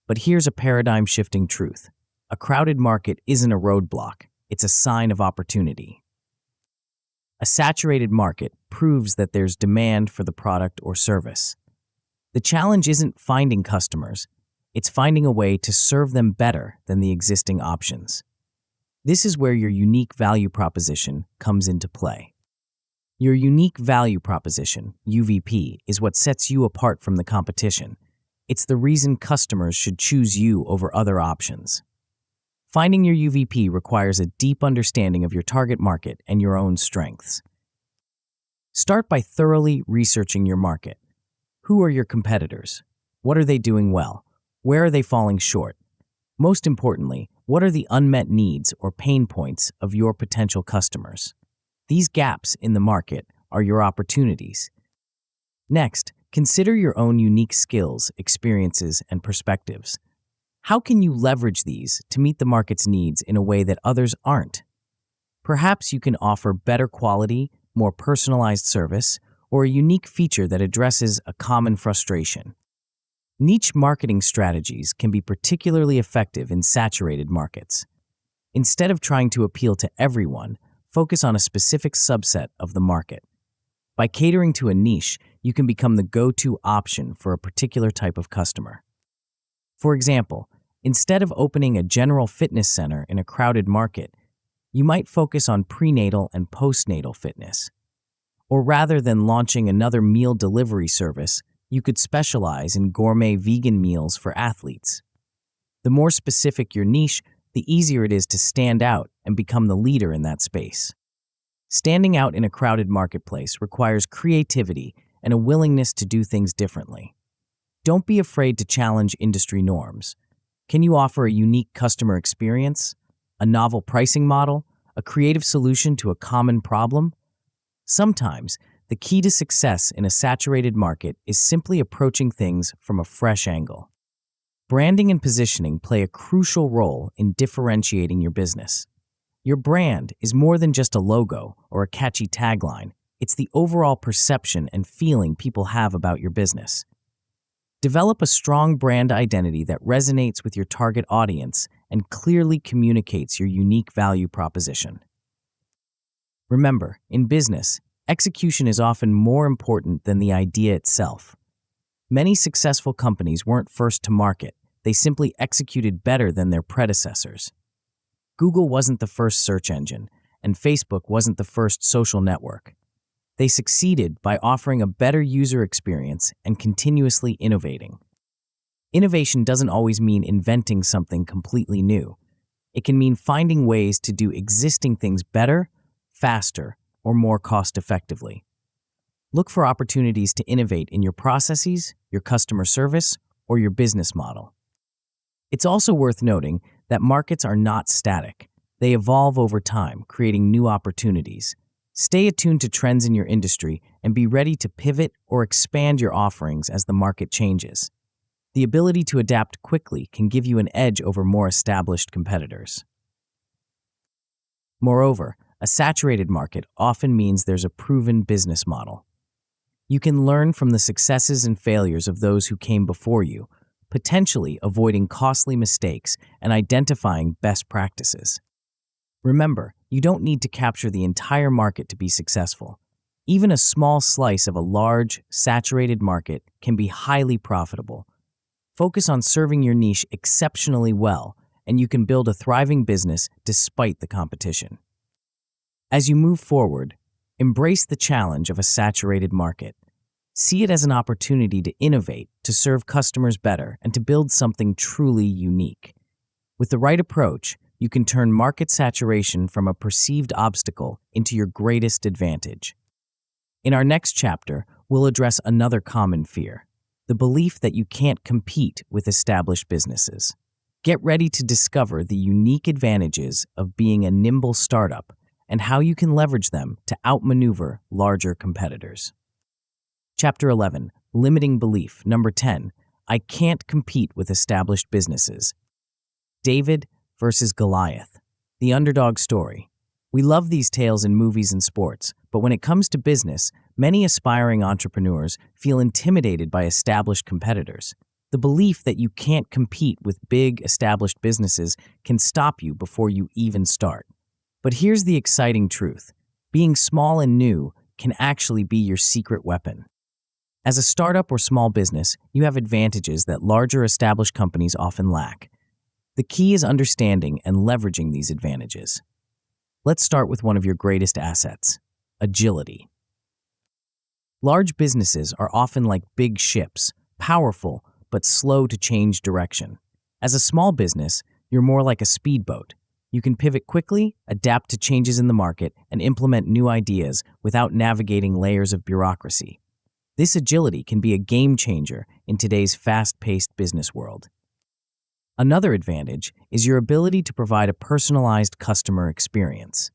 But here's a paradigm-shifting truth. A crowded market isn't a roadblock. It's a sign of opportunity. A saturated market proves that there's demand for the product or service. The challenge isn't finding customers. It's finding a way to serve them better than the existing options. This is where your unique value proposition comes into play. Your unique value proposition, UVP, is what sets you apart from the competition. It's the reason customers should choose you over other options. Finding your UVP requires a deep understanding of your target market and your own strengths. Start by thoroughly researching your market. Who are your competitors? What are they doing well? Where are they falling short? Most importantly, what are the unmet needs or pain points of your potential customers? These gaps in the market are your opportunities. Next, consider your own unique skills, experiences, and perspectives. How can you leverage these to meet the market's needs in a way that others aren't? Perhaps you can offer better quality, more personalized service, or a unique feature that addresses a common frustration. Niche marketing strategies can be particularly effective in saturated markets. Instead of trying to appeal to everyone, focus on a specific subset of the market. By catering to a niche, you can become the go-to option for a particular type of customer. For example, instead of opening a general fitness center in a crowded market, you might focus on prenatal and postnatal fitness. Or rather than launching another meal delivery service, you could specialize in gourmet vegan meals for athletes. The more specific your niche, the easier it is to stand out and become the leader in that space. Standing out in a crowded marketplace requires creativity and a willingness to do things differently. Don't be afraid to challenge industry norms. Can you offer a unique customer experience, a novel pricing model, a creative solution to a common problem? Sometimes, the key to success in a saturated market is simply approaching things from a fresh angle. Branding and positioning play a crucial role in differentiating your business. Your brand is more than just a logo or a catchy tagline. It's the overall perception and feeling people have about your business. Develop a strong brand identity that resonates with your target audience and clearly communicates your unique value proposition. Remember, in business, execution is often more important than the idea itself. Many successful companies weren't first to market, they simply executed better than their predecessors. Google wasn't the first search engine, and Facebook wasn't the first social network. They succeeded by offering a better user experience and continuously innovating. Innovation doesn't always mean inventing something completely new. It can mean finding ways to do existing things better, faster, or more cost-effectively. Look for opportunities to innovate in your processes, your customer service, or your business model. It's also worth noting that markets are not static. They evolve over time, creating new opportunities. Stay attuned to trends in your industry and be ready to pivot or expand your offerings as the market changes. The ability to adapt quickly can give you an edge over more established competitors. Moreover, a saturated market often means there's a proven business model. You can learn from the successes and failures of those who came before you, potentially avoiding costly mistakes and identifying best practices. Remember, you don't need to capture the entire market to be successful. Even a small slice of a large, saturated market can be highly profitable. Focus on serving your niche exceptionally well, and you can build a thriving business despite the competition. As you move forward, embrace the challenge of a saturated market. See it as an opportunity to innovate, to serve customers better, and to build something truly unique. With the right approach, you can turn market saturation from a perceived obstacle into your greatest advantage. In our next chapter, we'll address another common fear, the belief that you can't compete with established businesses. Get ready to discover the unique advantages of being a nimble startup and how you can leverage them to outmaneuver larger competitors. Chapter 11, Limiting Belief. Number 10, I can't compete with established businesses. David versus Goliath, the underdog story. We love these tales in movies and sports, but when it comes to business, many aspiring entrepreneurs feel intimidated by established competitors. The belief that you can't compete with big, established businesses can stop you before you even start. But here's the exciting truth. Being small and new can actually be your secret weapon. As a startup or small business, you have advantages that larger established companies often lack. The key is understanding and leveraging these advantages. Let's start with one of your greatest assets, agility. Large businesses are often like big ships, powerful but slow to change direction. As a small business, you're more like a speedboat. You can pivot quickly, adapt to changes in the market, and implement new ideas without navigating layers of bureaucracy. This agility can be a game changer in today's fast-paced business world. Another advantage is your ability to provide a personalized customer experience.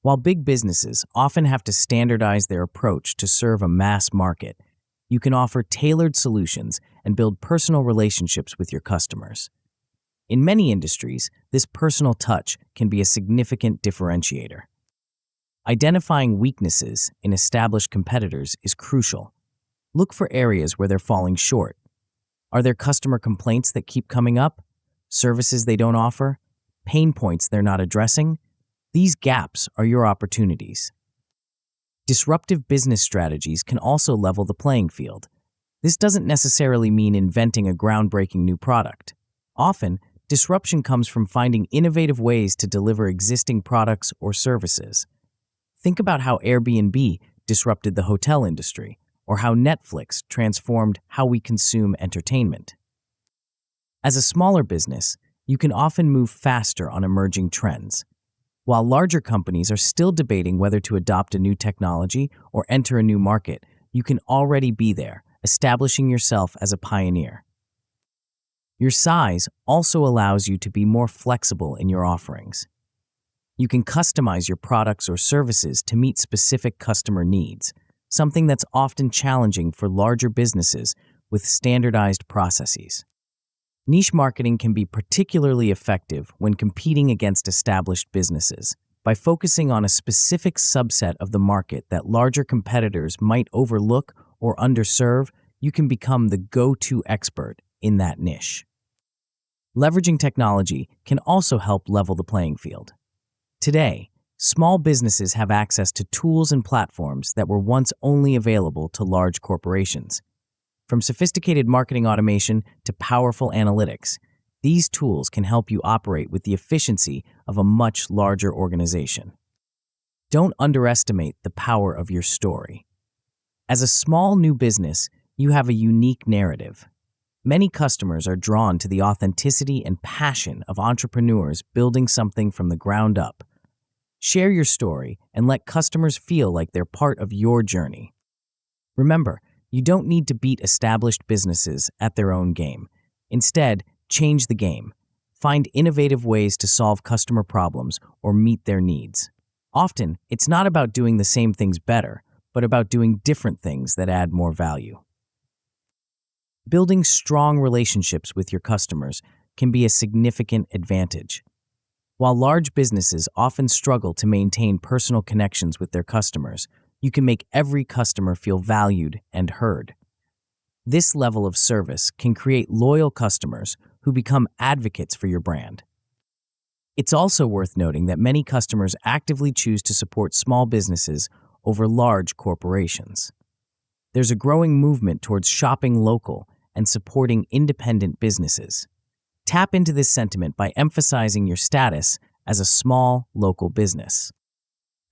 While big businesses often have to standardize their approach to serve a mass market, you can offer tailored solutions and build personal relationships with your customers. In many industries, this personal touch can be a significant differentiator. Identifying weaknesses in established competitors is crucial. Look for areas where they're falling short. Are there customer complaints that keep coming up? Services they don't offer? Pain points they're not addressing? These gaps are your opportunities. Disruptive business strategies can also level the playing field. This doesn't necessarily mean inventing a groundbreaking new product. Often, disruption comes from finding innovative ways to deliver existing products or services. Think about how Airbnb disrupted the hotel industry, or how Netflix transformed how we consume entertainment. As a smaller business, you can often move faster on emerging trends. While larger companies are still debating whether to adopt a new technology or enter a new market, you can already be there, establishing yourself as a pioneer. Your size also allows you to be more flexible in your offerings. You can customize your products or services to meet specific customer needs, something that's often challenging for larger businesses with standardized processes. Niche marketing can be particularly effective when competing against established businesses. By focusing on a specific subset of the market that larger competitors might overlook or underserve, you can become the go-to expert in that niche. Leveraging technology can also help level the playing field. Today, small businesses have access to tools and platforms that were once only available to large corporations. From sophisticated marketing automation to powerful analytics, these tools can help you operate with the efficiency of a much larger organization. Don't underestimate the power of your story. As a small new business, you have a unique narrative. Many customers are drawn to the authenticity and passion of entrepreneurs building something from the ground up. Share your story and let customers feel like they're part of your journey. Remember, you don't need to beat established businesses at their own game. Instead, change the game. Find innovative ways to solve customer problems or meet their needs. Often, it's not about doing the same things better, but about doing different things that add more value. Building strong relationships with your customers can be a significant advantage. While large businesses often struggle to maintain personal connections with their customers, you can make every customer feel valued and heard. This level of service can create loyal customers who become advocates for your brand. It's also worth noting that many customers actively choose to support small businesses over large corporations. There's a growing movement towards shopping local and supporting independent businesses. Tap into this sentiment by emphasizing your status as a small, local business.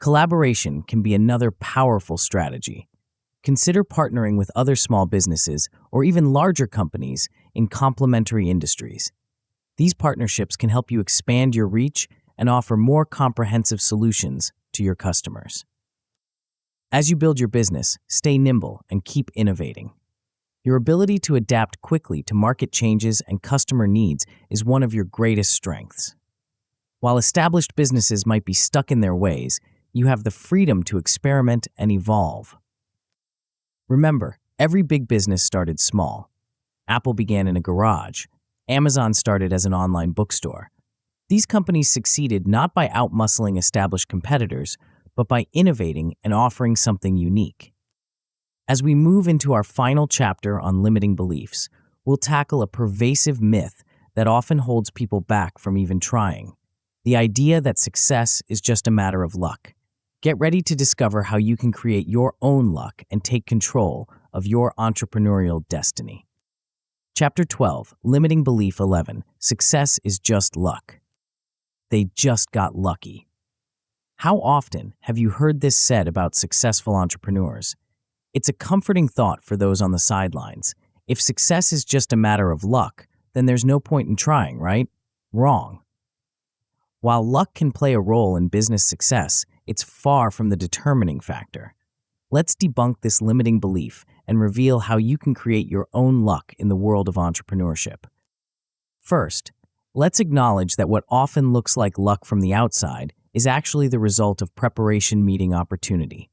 Collaboration can be another powerful strategy. Consider partnering with other small businesses or even larger companies in complementary industries. These partnerships can help you expand your reach and offer more comprehensive solutions to your customers. As you build your business, stay nimble and keep innovating. Your ability to adapt quickly to market changes and customer needs is one of your greatest strengths. While established businesses might be stuck in their ways, you have the freedom to experiment and evolve. Remember, every big business started small. Apple began in a garage. Amazon started as an online bookstore. These companies succeeded not by outmuscling established competitors, but by innovating and offering something unique. As we move into our final chapter on limiting beliefs, we'll tackle a pervasive myth that often holds people back from even trying: the idea that success is just a matter of luck. Get ready to discover how you can create your own luck and take control of your entrepreneurial destiny. Chapter 12, Limiting Belief 11, Success is Just Luck. They just got lucky. How often have you heard this said about successful entrepreneurs? It's a comforting thought for those on the sidelines. If success is just a matter of luck, then there's no point in trying, right? Wrong. While luck can play a role in business success, it's far from the determining factor. Let's debunk this limiting belief and reveal how you can create your own luck in the world of entrepreneurship. First, let's acknowledge that what often looks like luck from the outside is actually the result of preparation meeting opportunity.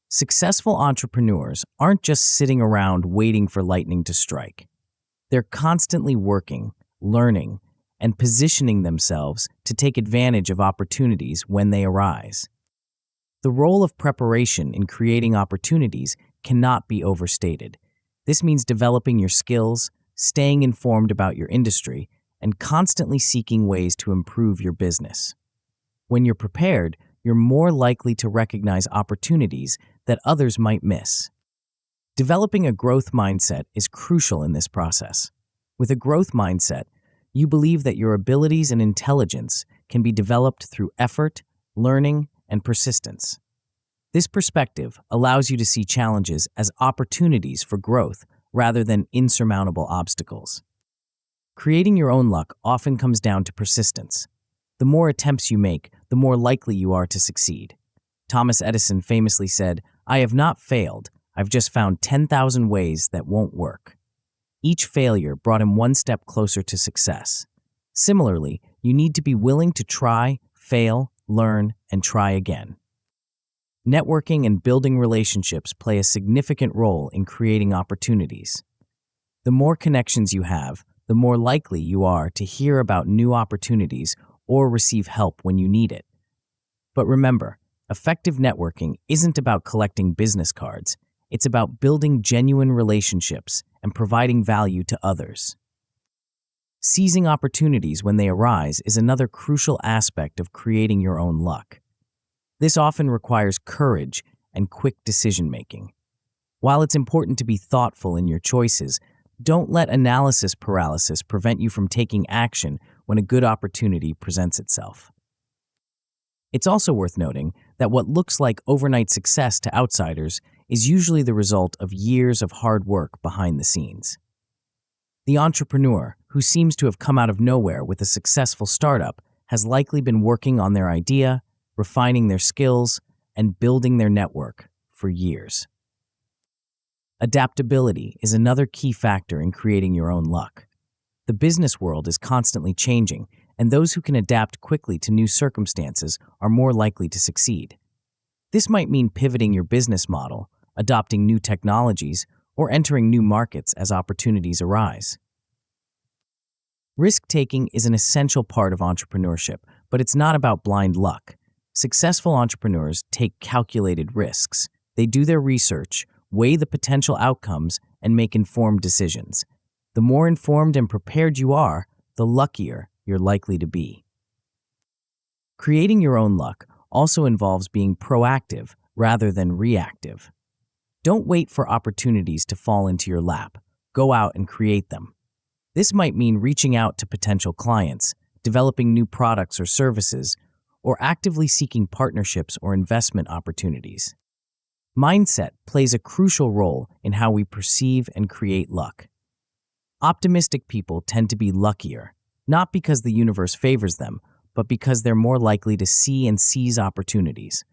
Successful entrepreneurs aren't just sitting around waiting for lightning to strike. They're constantly working, learning, and positioning themselves to take advantage of opportunities when they arise. The role of preparation in creating opportunities cannot be overstated. This means developing your skills, staying informed about your industry, and constantly seeking ways to improve your business. When you're prepared, you're more likely to recognize opportunities that others might miss. Developing a growth mindset is crucial in this process. With a growth mindset, you believe that your abilities and intelligence can be developed through effort, learning, and persistence. This perspective allows you to see challenges as opportunities for growth rather than insurmountable obstacles. Creating your own luck often comes down to persistence. The more attempts you make, the more likely you are to succeed. Thomas Edison famously said, "I have not failed, I've just found 10,000 ways that won't work." Each failure brought him one step closer to success. Similarly, you need to be willing to try, fail, learn, and try again. Networking and building relationships play a significant role in creating opportunities. The more connections you have, the more likely you are to hear about new opportunities or receive help when you need it. But remember, effective networking isn't about collecting business cards. It's about building genuine relationships and providing value to others. Seizing opportunities when they arise is another crucial aspect of creating your own luck. This often requires courage and quick decision-making. While it's important to be thoughtful in your choices, don't let analysis paralysis prevent you from taking action when a good opportunity presents itself. It's also worth noting that what looks like overnight success to outsiders is usually the result of years of hard work behind the scenes. The entrepreneur, who seems to have come out of nowhere with a successful startup, has likely been working on their idea, refining their skills, and building their network for years. Adaptability is another key factor in creating your own luck. The business world is constantly changing, and those who can adapt quickly to new circumstances are more likely to succeed. This might mean pivoting your business model, adopting new technologies, or entering new markets as opportunities arise. Risk-taking is an essential part of entrepreneurship, but it's not about blind luck. Successful entrepreneurs take calculated risks. They do their research, weigh the potential outcomes, and make informed decisions. The more informed and prepared you are, the luckier you're likely to be. Creating your own luck also involves being proactive rather than reactive. Don't wait for opportunities to fall into your lap. Go out and create them. This might mean reaching out to potential clients, developing new products or services, or actively seeking partnerships or investment opportunities. Mindset plays a crucial role in how we perceive and create luck. Optimistic people tend to be luckier, not because the universe favors them, but because they're more likely to see and seize opportunities.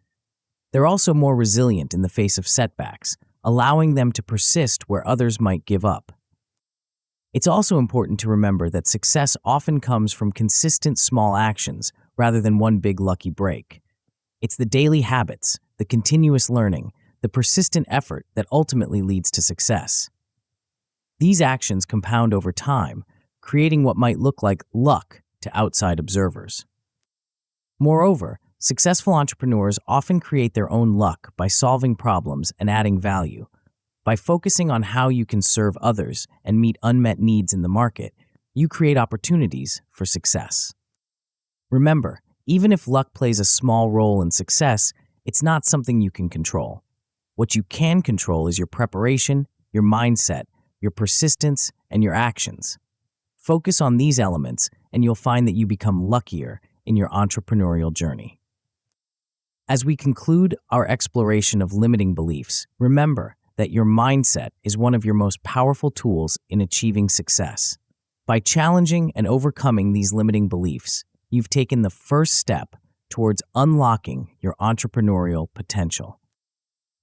They're also more resilient in the face of setbacks, allowing them to persist where others might give up. It's also important to remember that success often comes from consistent small actions rather than one big lucky break. It's the daily habits, the continuous learning, the persistent effort that ultimately leads to success. These actions compound over time, creating what might look like luck to outside observers. Moreover, successful entrepreneurs often create their own luck by solving problems and adding value. By focusing on how you can serve others and meet unmet needs in the market, you create opportunities for success. Remember, even if luck plays a small role in success, it's not something you can control. What you can control is your preparation, your mindset, your persistence, and your actions. Focus on these elements, and you'll find that you become luckier in your entrepreneurial journey. As we conclude our exploration of limiting beliefs, remember that your mindset is one of your most powerful tools in achieving success. By challenging and overcoming these limiting beliefs, you've taken the first step towards unlocking your entrepreneurial potential.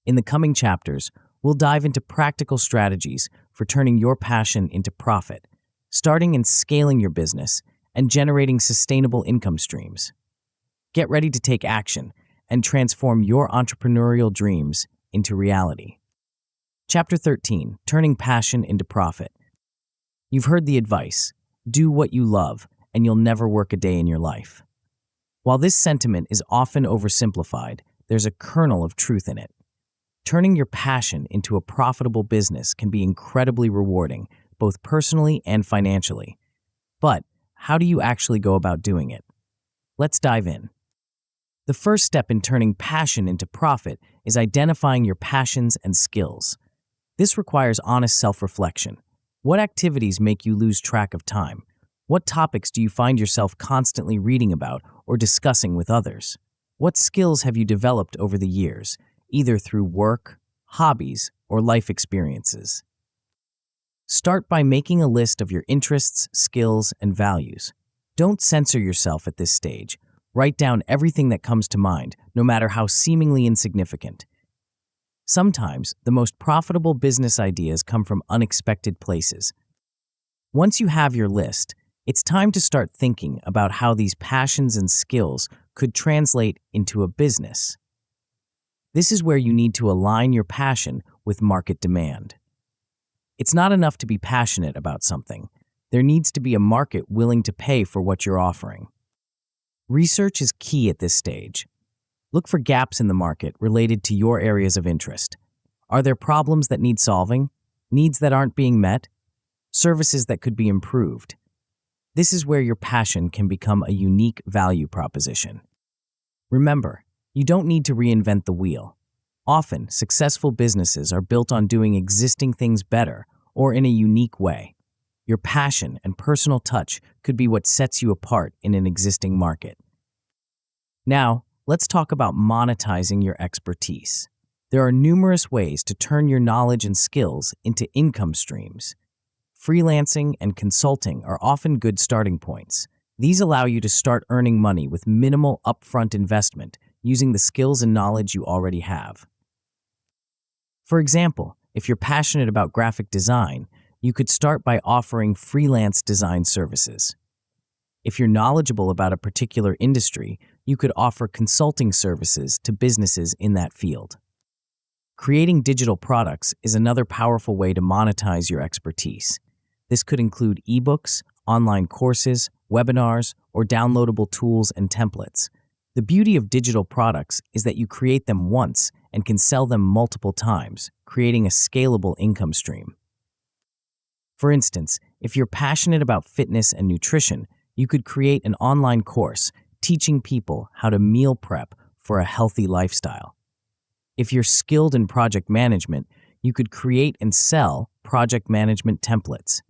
In the coming chapters, we'll dive into practical strategies for turning your passion into profit, starting and scaling your business, and generating sustainable income streams. Get ready to take action and transform your entrepreneurial dreams into reality. Chapter 13, Turning Passion into Profit. You've heard the advice, do what you love, and you'll never work a day in your life. While this sentiment is often oversimplified, there's a kernel of truth in it. Turning your passion into a profitable business can be incredibly rewarding, both personally and financially. But how do you actually go about doing it? Let's dive in. The first step in turning passion into profit is identifying your passions and skills. This requires honest self-reflection. What activities make you lose track of time? What topics do you find yourself constantly reading about or discussing with others? What skills have you developed over the years, either through work, hobbies, or life experiences? Start by making a list of your interests, skills, and values. Don't censor yourself at this stage. Write down everything that comes to mind, no matter how seemingly insignificant. Sometimes, the most profitable business ideas come from unexpected places. Once you have your list, it's time to start thinking about how these passions and skills could translate into a business. This is where you need to align your passion with market demand. It's not enough to be passionate about something. There needs to be a market willing to pay for what you're offering. Research is key at this stage. Look for gaps in the market related to your areas of interest. Are there problems that need solving? Needs that aren't being met? Services that could be improved? This is where your passion can become a unique value proposition. Remember, you don't need to reinvent the wheel. Often, successful businesses are built on doing existing things better or in a unique way. Your passion and personal touch could be what sets you apart in an existing market. Now, let's talk about monetizing your expertise. There are numerous ways to turn your knowledge and skills into income streams. Freelancing and consulting are often good starting points. These allow you to start earning money with minimal upfront investment using the skills and knowledge you already have. For example, if you're passionate about graphic design, you could start by offering freelance design services. If you're knowledgeable about a particular industry, you could offer consulting services to businesses in that field. Creating digital products is another powerful way to monetize your expertise. This could include ebooks, online courses, webinars, or downloadable tools and templates. The beauty of digital products is that you create them once and can sell them multiple times, creating a scalable income stream. For instance, if you're passionate about fitness and nutrition, you could create an online course teaching people how to meal prep for a healthy lifestyle. If you're skilled in project management, you could create and sell project management templates.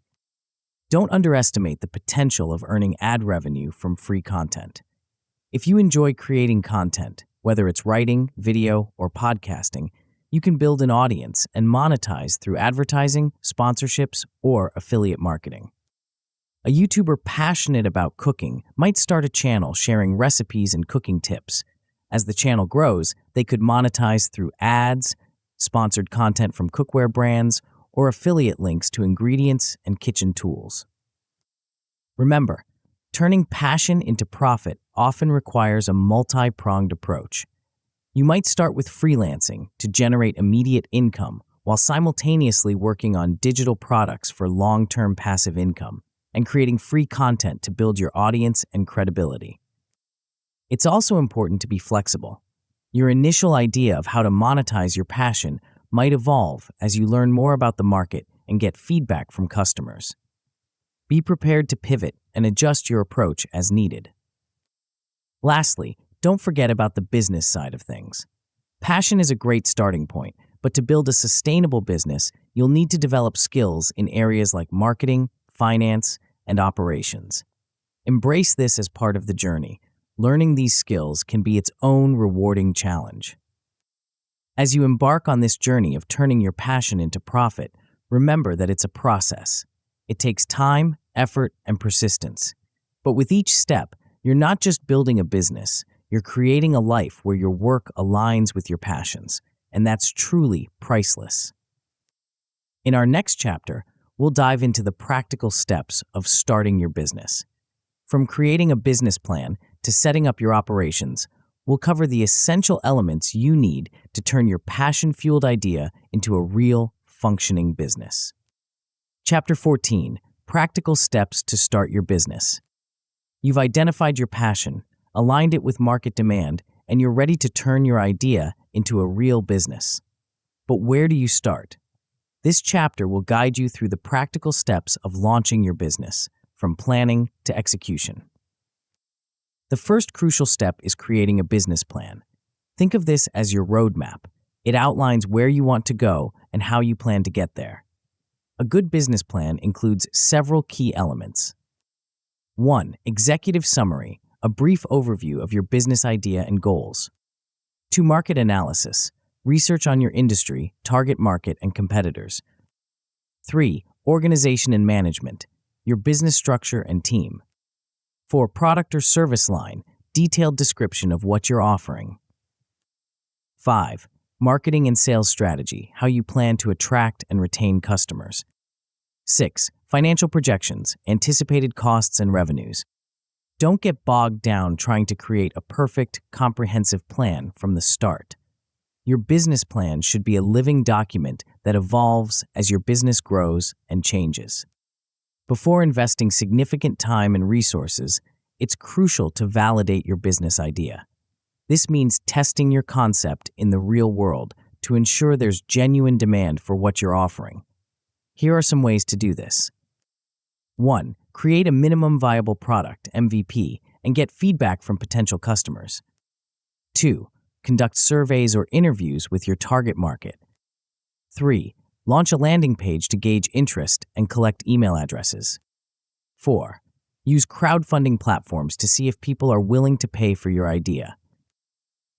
Don't underestimate the potential of earning ad revenue from free content. If you enjoy creating content, whether it's writing, video, or podcasting, you can build an audience and monetize through advertising, sponsorships, or affiliate marketing. A YouTuber passionate about cooking might start a channel sharing recipes and cooking tips. As the channel grows, they could monetize through ads, sponsored content from cookware brands, or affiliate links to ingredients and kitchen tools. Remember, turning passion into profit often requires a multi-pronged approach. You might start with freelancing to generate immediate income while simultaneously working on digital products for long-term passive income and creating free content to build your audience and credibility. It's also important to be flexible. Your initial idea of how to monetize your passion might evolve as you learn more about the market and get feedback from customers. Be prepared to pivot and adjust your approach as needed. Lastly, don't forget about the business side of things. Passion is a great starting point, but to build a sustainable business, you'll need to develop skills in areas like marketing, finance, and operations. Embrace this as part of the journey. Learning these skills can be its own rewarding challenge. As you embark on this journey of turning your passion into profit, remember that it's a process. It takes time, effort, and persistence. But with each step, You're not just building a business, you're creating a life where your work aligns with your passions, and that's truly priceless. In our next chapter, we'll dive into the practical steps of starting your business. From creating a business plan to setting up your operations, we'll cover the essential elements you need to turn your passion-fueled idea into a real, functioning business. Chapter 14, Practical Steps to Start Your Business. You've identified your passion, aligned it with market demand, and you're ready to turn your idea into a real business. But where do you start? This chapter will guide you through the practical steps of launching your business, from planning to execution. The first crucial step is creating a business plan. Think of this as your roadmap. It outlines where you want to go and how you plan to get there. A good business plan includes several key elements. 1. Executive summary, a brief overview of your business idea and goals. 2. Market analysis, research on your industry, target market, and competitors. 3. Organization and management, your business structure and team. 4. Product or service line, detailed description of what you're offering. 5. Marketing and sales strategy, how you plan to attract and retain customers. 6. Financial projections, anticipated costs and revenues. Don't get bogged down trying to create a perfect, comprehensive plan from the start. Your business plan should be a living document that evolves as your business grows and changes. Before investing significant time and resources, it's crucial to validate your business idea. This means testing your concept in the real world to ensure there's genuine demand for what you're offering. Here are some ways to do this. 1. Create a minimum viable product, MVP, and get feedback from potential customers. 2. Conduct surveys or interviews with your target market. 3. Launch a landing page to gauge interest and collect email addresses. 4. Use crowdfunding platforms to see if people are willing to pay for your idea.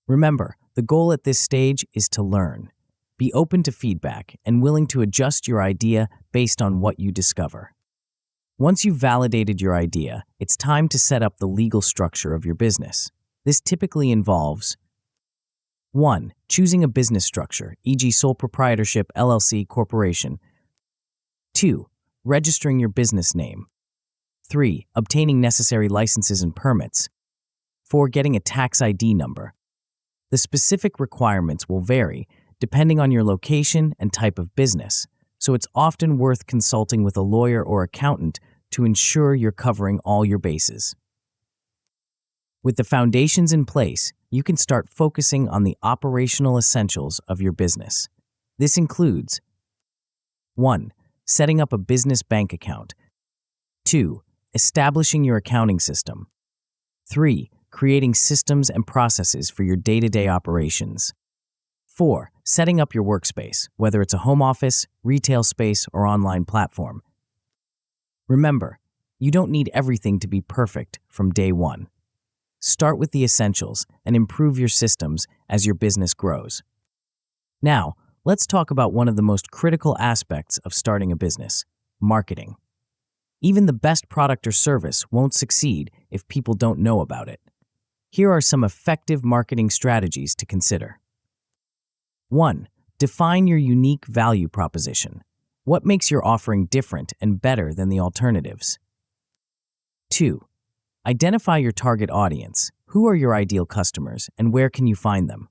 Remember, the goal at this stage is to learn. Be open to feedback and willing to adjust your idea based on what you discover. Once you've validated your idea, it's time to set up the legal structure of your business. This typically involves 1. Choosing a business structure, e.g. sole proprietorship, LLC, corporation. 2. Registering your business name. 3. Obtaining necessary licenses and permits. 4. Getting a tax ID number. The specific requirements will vary depending on your location and type of business, so it's often worth consulting with a lawyer or accountant to ensure you're covering all your bases. With the foundations in place, you can start focusing on the operational essentials of your business. This includes 1. Setting up a business bank account. 2. Establishing your accounting system. 3. Creating systems and processes for your day-to-day operations. 4. Setting up your workspace, whether it's a home office, retail space, or online platform. Remember, you don't need everything to be perfect from day one. Start with the essentials and improve your systems as your business grows. Now, let's talk about one of the most critical aspects of starting a business: marketing. Even the best product or service won't succeed if people don't know about it. Here are some effective marketing strategies to consider. 1. Define your unique value proposition. What makes your offering different and better than the alternatives? 2. Identify your target audience. Who are your ideal customers and where can you find them?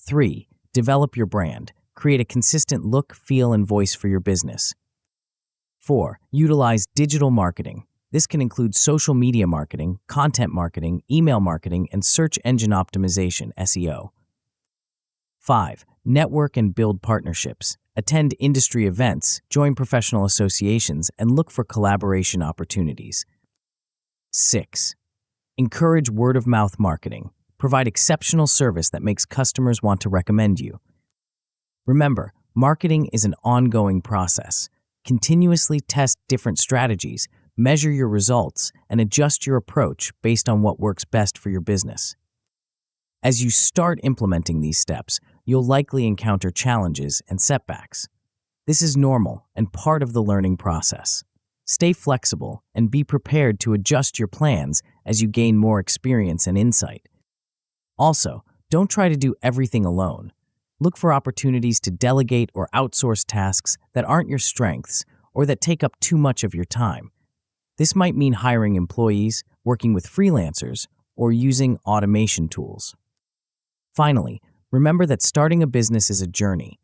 3. Develop your brand. Create a consistent look, feel, and voice for your business. 4. Utilize digital marketing. This can include social media marketing, content marketing, email marketing, and search engine optimization, SEO. 5. Network and build partnerships. Attend industry events, join professional associations, and look for collaboration opportunities. 6. Encourage word-of-mouth marketing. Provide exceptional service that makes customers want to recommend you. Remember, marketing is an ongoing process. Continuously test different strategies, measure your results, and adjust your approach based on what works best for your business. As you start implementing these steps, you'll likely encounter challenges and setbacks. This is normal and part of the learning process. Stay flexible and be prepared to adjust your plans as you gain more experience and insight. Also, don't try to do everything alone. Look for opportunities to delegate or outsource tasks that aren't your strengths or that take up too much of your time. This might mean hiring employees, working with freelancers, or using automation tools. Finally, remember that starting a business is a journey.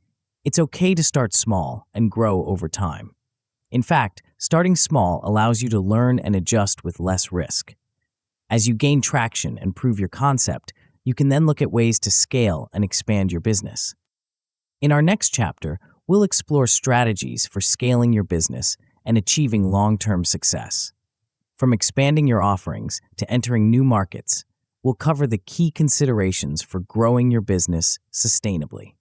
It's okay to start small and grow over time. In fact, starting small allows you to learn and adjust with less risk. As you gain traction and prove your concept, you can then look at ways to scale and expand your business. In our next chapter, we'll explore strategies for scaling your business and achieving long-term success. From expanding your offerings to entering new markets, we'll cover the key considerations for growing your business sustainably.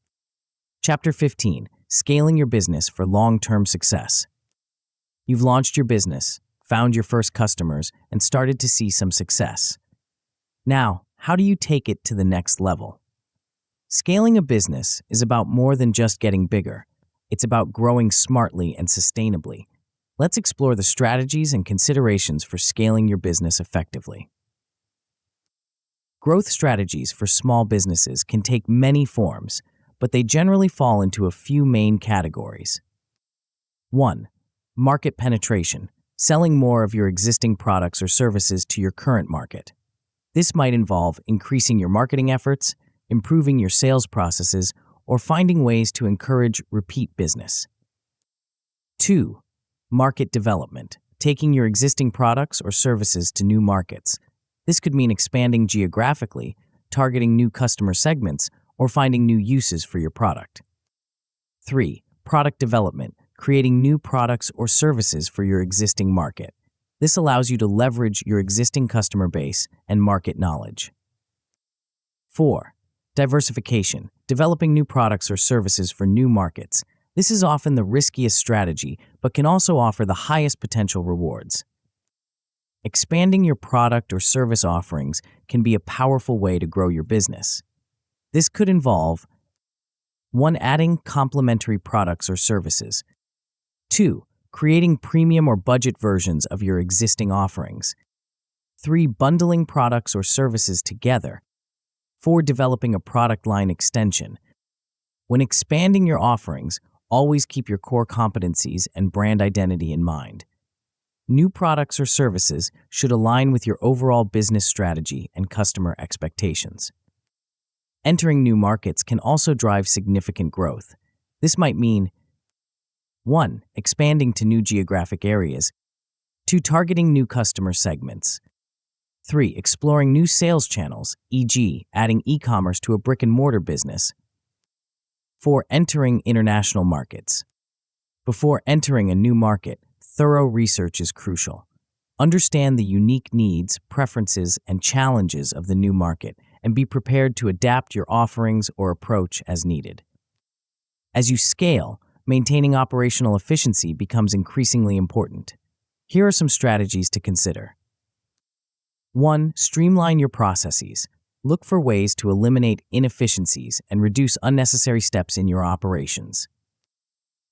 Chapter 15: Scaling your business for long-term success. You've launched your business, found your first customers, and started to see some success. Now, how do you take it to the next level? Scaling a business is about more than just getting bigger. It's about growing smartly and sustainably. Let's explore the strategies and considerations for scaling your business effectively. Growth strategies for small businesses can take many forms, but they generally fall into a few main categories. 1. Market penetration, selling more of your existing products or services to your current market. This might involve increasing your marketing efforts, improving your sales processes, or finding ways to encourage repeat business. 2. Market development, taking your existing products or services to new markets. This could mean expanding geographically, targeting new customer segments, or finding new uses for your product. 3. Product development, creating new products or services for your existing market. This allows you to leverage your existing customer base and market knowledge. 4. Diversification, developing new products or services for new markets. This is often the riskiest strategy, but can also offer the highest potential rewards. Expanding your product or service offerings can be a powerful way to grow your business. This could involve 1. Adding complementary products or services. 2. Creating premium or budget versions of your existing offerings. 3. Bundling products or services together. 4. Developing a product line extension. When expanding your offerings, always keep your core competencies and brand identity in mind. New products or services should align with your overall business strategy and customer expectations. Entering new markets can also drive significant growth. This might mean 1. Expanding to new geographic areas. 2. Targeting new customer segments. 3. Exploring new sales channels, e.g., adding e-commerce to a brick-and-mortar business. 4. Entering international markets. Before entering a new market, thorough research is crucial. Understand the unique needs, preferences, and challenges of the new market, and be prepared to adapt your offerings or approach as needed. As you scale, maintaining operational efficiency becomes increasingly important. Here are some strategies to consider. 1. Streamline your processes. Look for ways to eliminate inefficiencies and reduce unnecessary steps in your operations.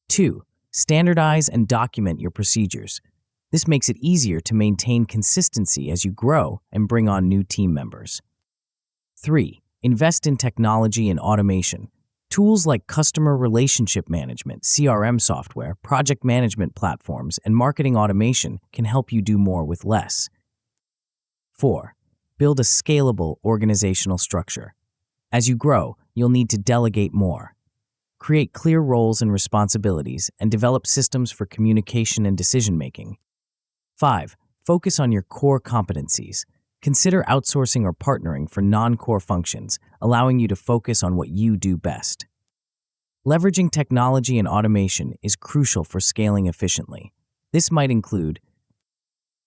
2. Standardize and document your procedures. This makes it easier to maintain consistency as you grow and bring on new team members. 3. Invest in technology and automation. Tools like customer relationship management, CRM software, project management platforms, and marketing automation can help you do more with less. 4. Build a scalable organizational structure. As you grow, you'll need to delegate more. Create clear roles and responsibilities and develop systems for communication and decision-making. 5. Focus on your core competencies. Consider outsourcing or partnering for non-core functions, allowing you to focus on what you do best. Leveraging technology and automation is crucial for scaling efficiently. This might include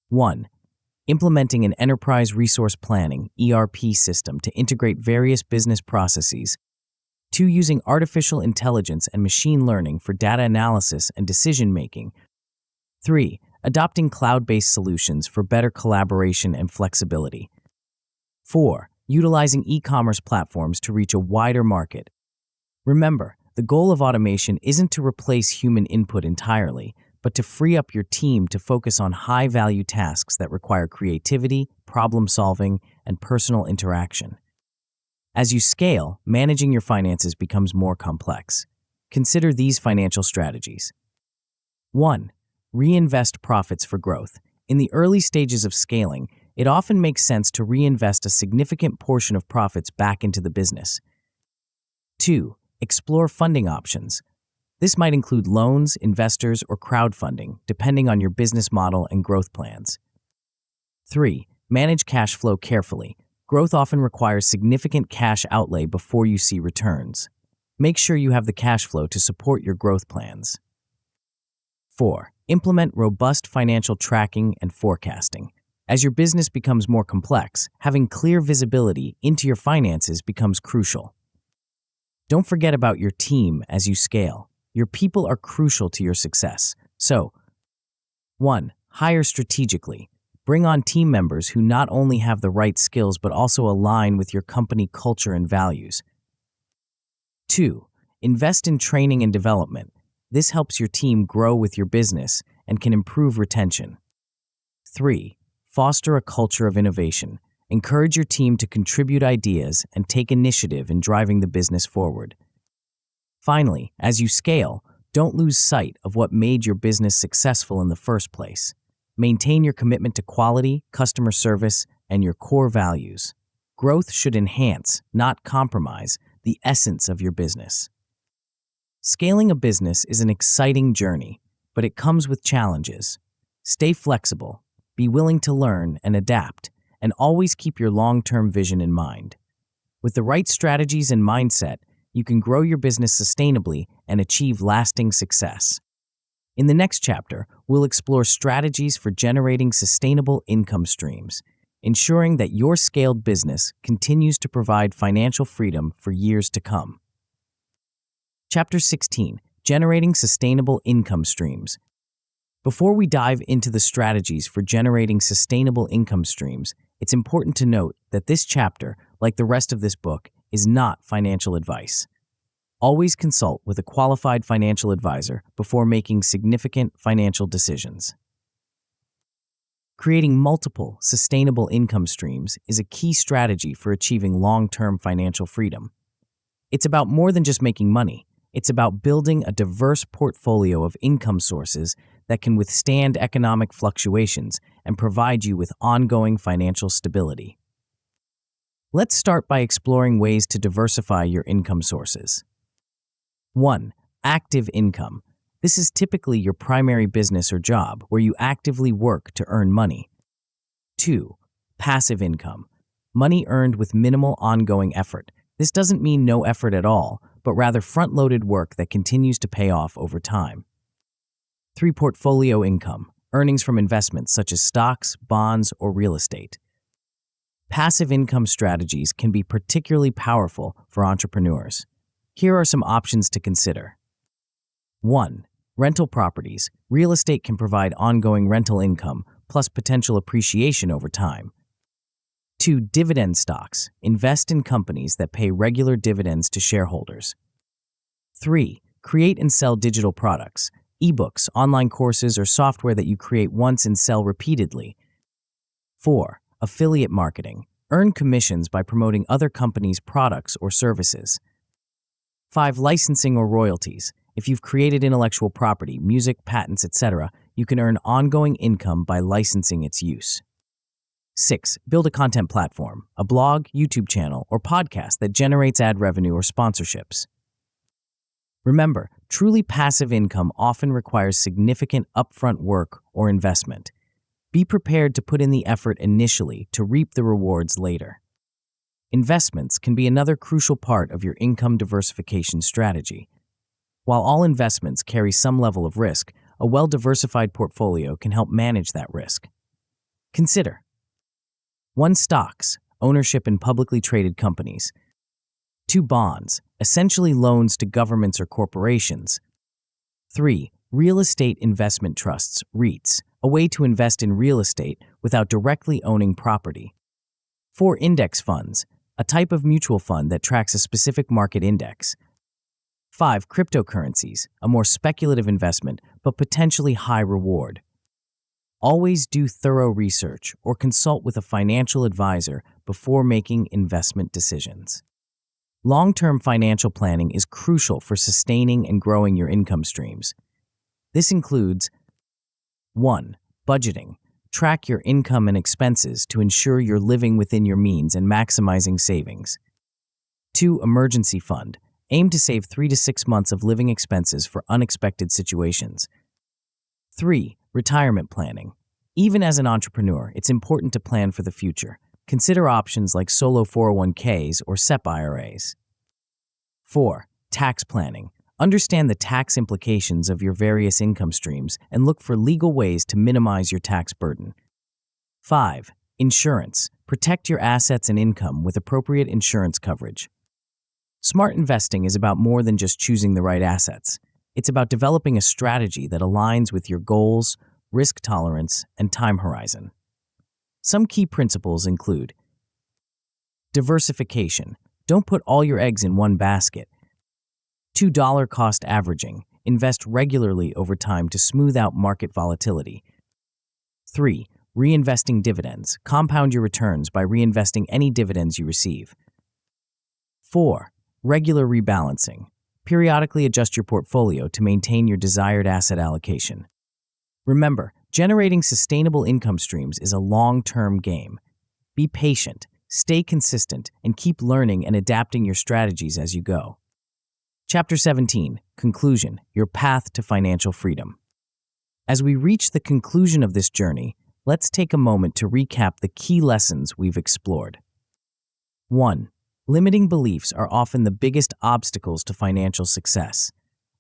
1. Implementing an enterprise resource planning (ERP) system to integrate various business processes. 2. Using artificial intelligence and machine learning for data analysis and decision-making. 3. Adopting cloud-based solutions for better collaboration and flexibility. 4. Utilizing e-commerce platforms to reach a wider market. Remember, the goal of automation isn't to replace human input entirely, but but to free up your team to focus on high-value tasks that require creativity, problem-solving, and personal interaction. As you scale, managing your finances becomes more complex. Consider these financial strategies. 1. Reinvest profits for growth. In the early stages of scaling, it often makes sense to reinvest a significant portion of profits back into the business. 2. Explore funding options. This might include loans, investors, or crowdfunding, depending on your business model and growth plans. 3. Manage cash flow carefully. Growth often requires significant cash outlay before you see returns. Make sure you have the cash flow to support your growth plans. 4. Implement robust financial tracking and forecasting. As your business becomes more complex, having clear visibility into your finances becomes crucial. Don't forget about your team as you scale. Your people are crucial to your success. So, 1. Hire strategically. Bring on team members who not only have the right skills but also align with your company culture and values. 2. Invest in training and development. This helps your team grow with your business and can improve retention. 3. Foster a culture of innovation. Encourage your team to contribute ideas and take initiative in driving the business forward. Finally, as you scale, don't lose sight of what made your business successful in the first place. Maintain your commitment to quality, customer service, and your core values. Growth should enhance, not compromise, the essence of your business. Scaling a business is an exciting journey, but it comes with challenges. Stay flexible, be willing to learn and adapt, and always keep your long-term vision in mind. With the right strategies and mindset, you can grow your business sustainably and achieve lasting success. In the next chapter, we'll explore strategies for generating sustainable income streams, ensuring that your scaled business continues to provide financial freedom for years to come. Chapter 16. Generating Sustainable Income Streams. Before we dive into the strategies for generating sustainable income streams, it's important to note that this chapter, like the rest of this book, is not financial advice. Always consult with a qualified financial advisor before making significant financial decisions. Creating multiple sustainable income streams is a key strategy for achieving long-term financial freedom. It's about more than just making money. It's about building a diverse portfolio of income sources that can withstand economic fluctuations and provide you with ongoing financial stability. Let's start by exploring ways to diversify your income sources. 1. Active income. This is typically your primary business or job where you actively work to earn money. 2. Passive income. Money earned with minimal ongoing effort. This doesn't mean no effort at all, but rather front-loaded work that continues to pay off over time. 3. Portfolio income. Earnings from investments such as stocks, bonds, or real estate. Passive income strategies can be particularly powerful for entrepreneurs. Here are some options to consider. 1. Rental properties. Real estate can provide ongoing rental income, plus potential appreciation over time. 2. Dividend stocks. Invest in companies that pay regular dividends to shareholders. 3. Create and sell digital products. Ebooks, online courses, or software that you create once and sell repeatedly. 4. Affiliate marketing. Earn commissions by promoting other companies' products or services. 5. Licensing or royalties. If you've created intellectual property, music, patents, etc., you can earn ongoing income by licensing its use. 6. Build a content platform, a blog, YouTube channel, or podcast that generates ad revenue or sponsorships. Remember, truly passive income often requires significant upfront work or investment. Be prepared to put in the effort initially to reap the rewards later. Investments can be another crucial part of your income diversification strategy. While all investments carry some level of risk, a well-diversified portfolio can help manage that risk. Consider 1. Stocks, ownership in publicly traded companies. 2. Bonds, essentially loans to governments or corporations. 3. Real estate investment trusts, REITs, a way to invest in real estate without directly owning property. 4. Index funds, a type of mutual fund that tracks a specific market index. 5. Cryptocurrencies, a more speculative investment, but potentially high reward. Always do thorough research or consult with a financial advisor before making investment decisions. Long-term financial planning is crucial for sustaining and growing your income streams. This includes 1. Budgeting. Track your income and expenses to ensure you're living within your means and maximizing savings. 2. Emergency fund. Aim to save 3 to 6 months of living expenses for unexpected situations. 3. Retirement planning. Even as an entrepreneur, it's important to plan for the future. Consider options like solo 401ks or SEP IRAs. 4. Tax planning. Understand the tax implications of your various income streams and look for legal ways to minimize your tax burden. 5. Insurance. Protect your assets and income with appropriate insurance coverage. Smart investing is about more than just choosing the right assets. It's about developing a strategy that aligns with your goals, risk tolerance, and time horizon. Some key principles include diversification. Don't put all your eggs in one basket. $2 cost averaging. Invest regularly over time to smooth out market volatility. 3. Reinvesting dividends. Compound your returns by reinvesting any dividends you receive. 4. Regular rebalancing. Periodically adjust your portfolio to maintain your desired asset allocation. Remember, generating sustainable income streams is a long-term game. Be patient, stay consistent, and keep learning and adapting your strategies as you go. Chapter 17, Conclusion, Your Path to Financial Freedom. As we reach the conclusion of this journey, let's take a moment to recap the key lessons we've explored. 1. Limiting beliefs are often the biggest obstacles to financial success.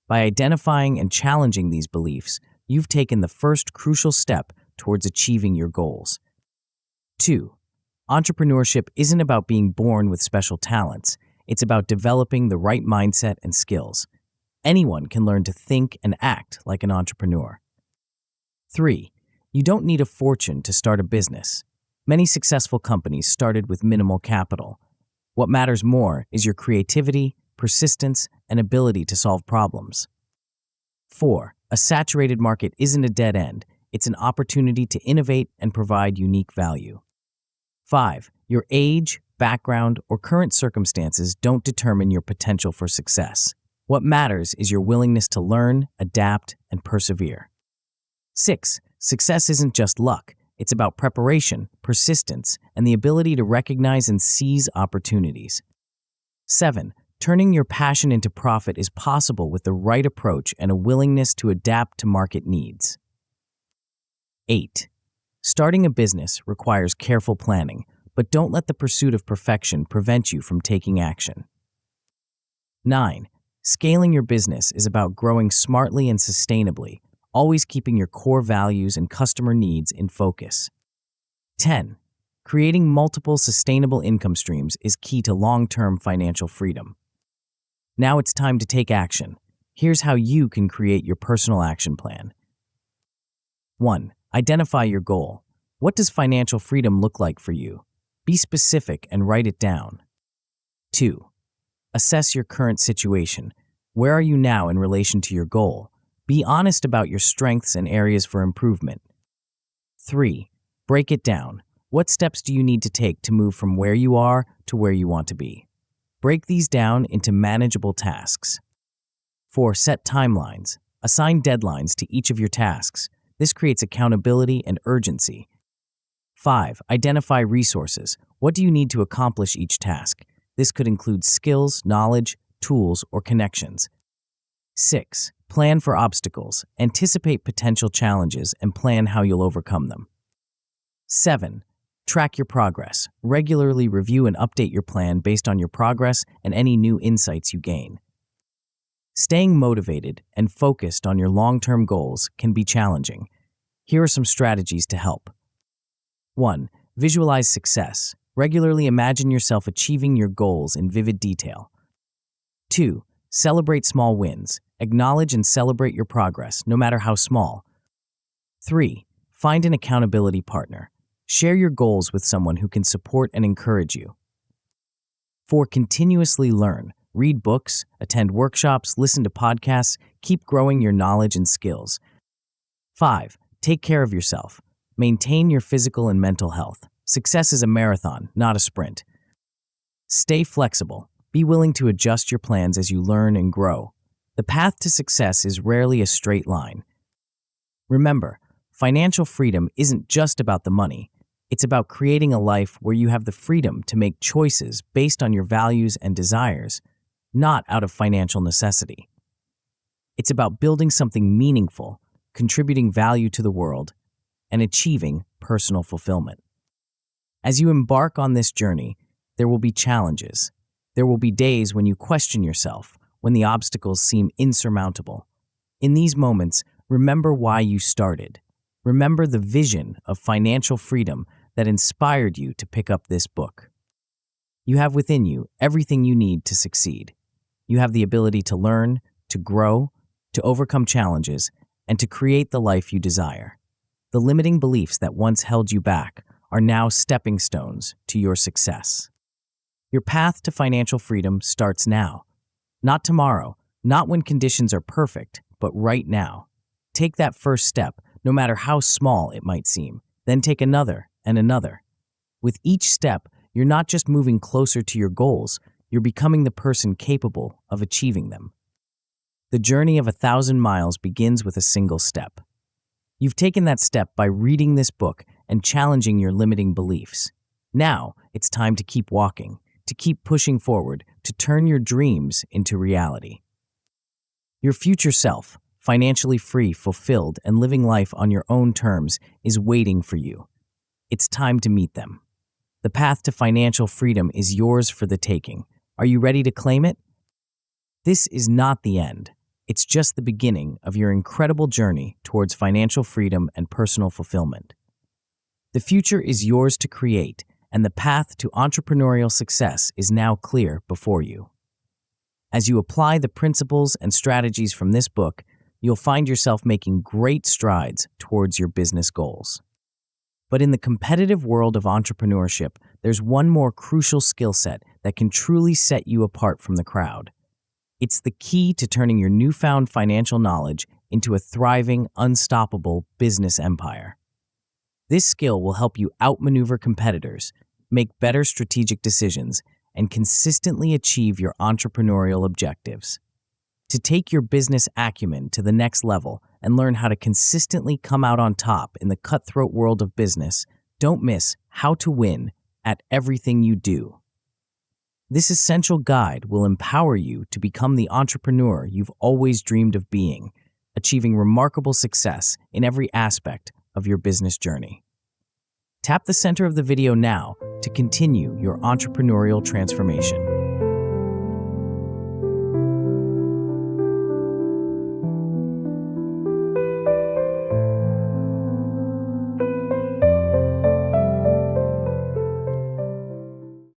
By identifying and challenging these beliefs, you've taken the first crucial step towards achieving your goals. 2. Entrepreneurship isn't about being born with special talents. It's about developing the right mindset and skills. Anyone can learn to think and act like an entrepreneur. 3. You don't need a fortune to start a business. Many successful companies started with minimal capital. What matters more is your creativity, persistence, and ability to solve problems. 4. A saturated market isn't a dead end. It's an opportunity to innovate and provide unique value. 5. Your age, background, or current circumstances don't determine your potential for success. What matters is your willingness to learn, adapt, and persevere. 6. Success isn't just luck. It's about preparation, persistence, and the ability to recognize and seize opportunities. 7. Turning your passion into profit is possible with the right approach and a willingness to adapt to market needs. 8. Starting a business requires careful planning, but don't let the pursuit of perfection prevent you from taking action. 9. Scaling your business is about growing smartly and sustainably, always keeping your core values and customer needs in focus. 10. Creating multiple sustainable income streams is key to long-term financial freedom. Now it's time to take action. Here's how you can create your personal action plan. 1. Identify your goal. What does financial freedom look like for you? Be specific and write it down. 2. Assess your current situation. Where are you now in relation to your goal? Be honest about your strengths and areas for improvement. 3. Break it down. What steps do you need to take to move from where you are to where you want to be? Break these down into manageable tasks. 4. Set timelines. Assign deadlines to each of your tasks. This creates accountability and urgency. 5. Identify resources. What do you need to accomplish each task? This could include skills, knowledge, tools, or connections. 6. Plan for obstacles. Anticipate potential challenges and plan how you'll overcome them. 7. Track your progress. Regularly review and update your plan based on your progress and any new insights you gain. Staying motivated and focused on your long-term goals can be challenging. Here are some strategies to help. 1. Visualize success. Regularly imagine yourself achieving your goals in vivid detail. 2. Celebrate small wins. Acknowledge and celebrate your progress, no matter how small. 3. Find an accountability partner. Share your goals with someone who can support and encourage you. 4. Continuously learn. Read books, attend workshops, listen to podcasts, keep growing your knowledge and skills. 5. Take care of yourself. Maintain your physical and mental health. Success is a marathon, not a sprint. Stay flexible. Be willing to adjust your plans as you learn and grow. The path to success is rarely a straight line. Remember, financial freedom isn't just about the money. It's about creating a life where you have the freedom to make choices based on your values and desires, not out of financial necessity. It's about building something meaningful, contributing value to the world, and achieving personal fulfillment. As you embark on this journey, there will be challenges. There will be days when you question yourself, when the obstacles seem insurmountable. In these moments, remember why you started. Remember the vision of financial freedom that inspired you to pick up this book. You have within you everything you need to succeed. You have the ability to learn, to grow, to overcome challenges, and to create the life you desire. The limiting beliefs that once held you back are now stepping stones to your success. Your path to financial freedom starts now. Not tomorrow, not when conditions are perfect, but right now. Take that first step, no matter how small it might seem. Then take another and another. With each step, you're not just moving closer to your goals, you're becoming the person capable of achieving them. The journey of 1,000 miles begins with a single step. You've taken that step by reading this book and challenging your limiting beliefs. Now, it's time to keep walking, to keep pushing forward, to turn your dreams into reality. Your future self, financially free, fulfilled, and living life on your own terms, is waiting for you. It's time to meet them. The path to financial freedom is yours for the taking. Are you ready to claim it? This is not the end. It's just the beginning of your incredible journey towards financial freedom and personal fulfillment. The future is yours to create, and the path to entrepreneurial success is now clear before you. As you apply the principles and strategies from this book, you'll find yourself making great strides towards your business goals. But in the competitive world of entrepreneurship, there's one more crucial skill set that can truly set you apart from the crowd. It's the key to turning your newfound financial knowledge into a thriving, unstoppable business empire. This skill will help you outmaneuver competitors, make better strategic decisions, and consistently achieve your entrepreneurial objectives. To take your business acumen to the next level and learn how to consistently come out on top in the cutthroat world of business, don't miss How to Win at Everything You Do. This essential guide will empower you to become the entrepreneur you've always dreamed of being, achieving remarkable success in every aspect of your business journey. Tap the center of the video now to continue your entrepreneurial transformation.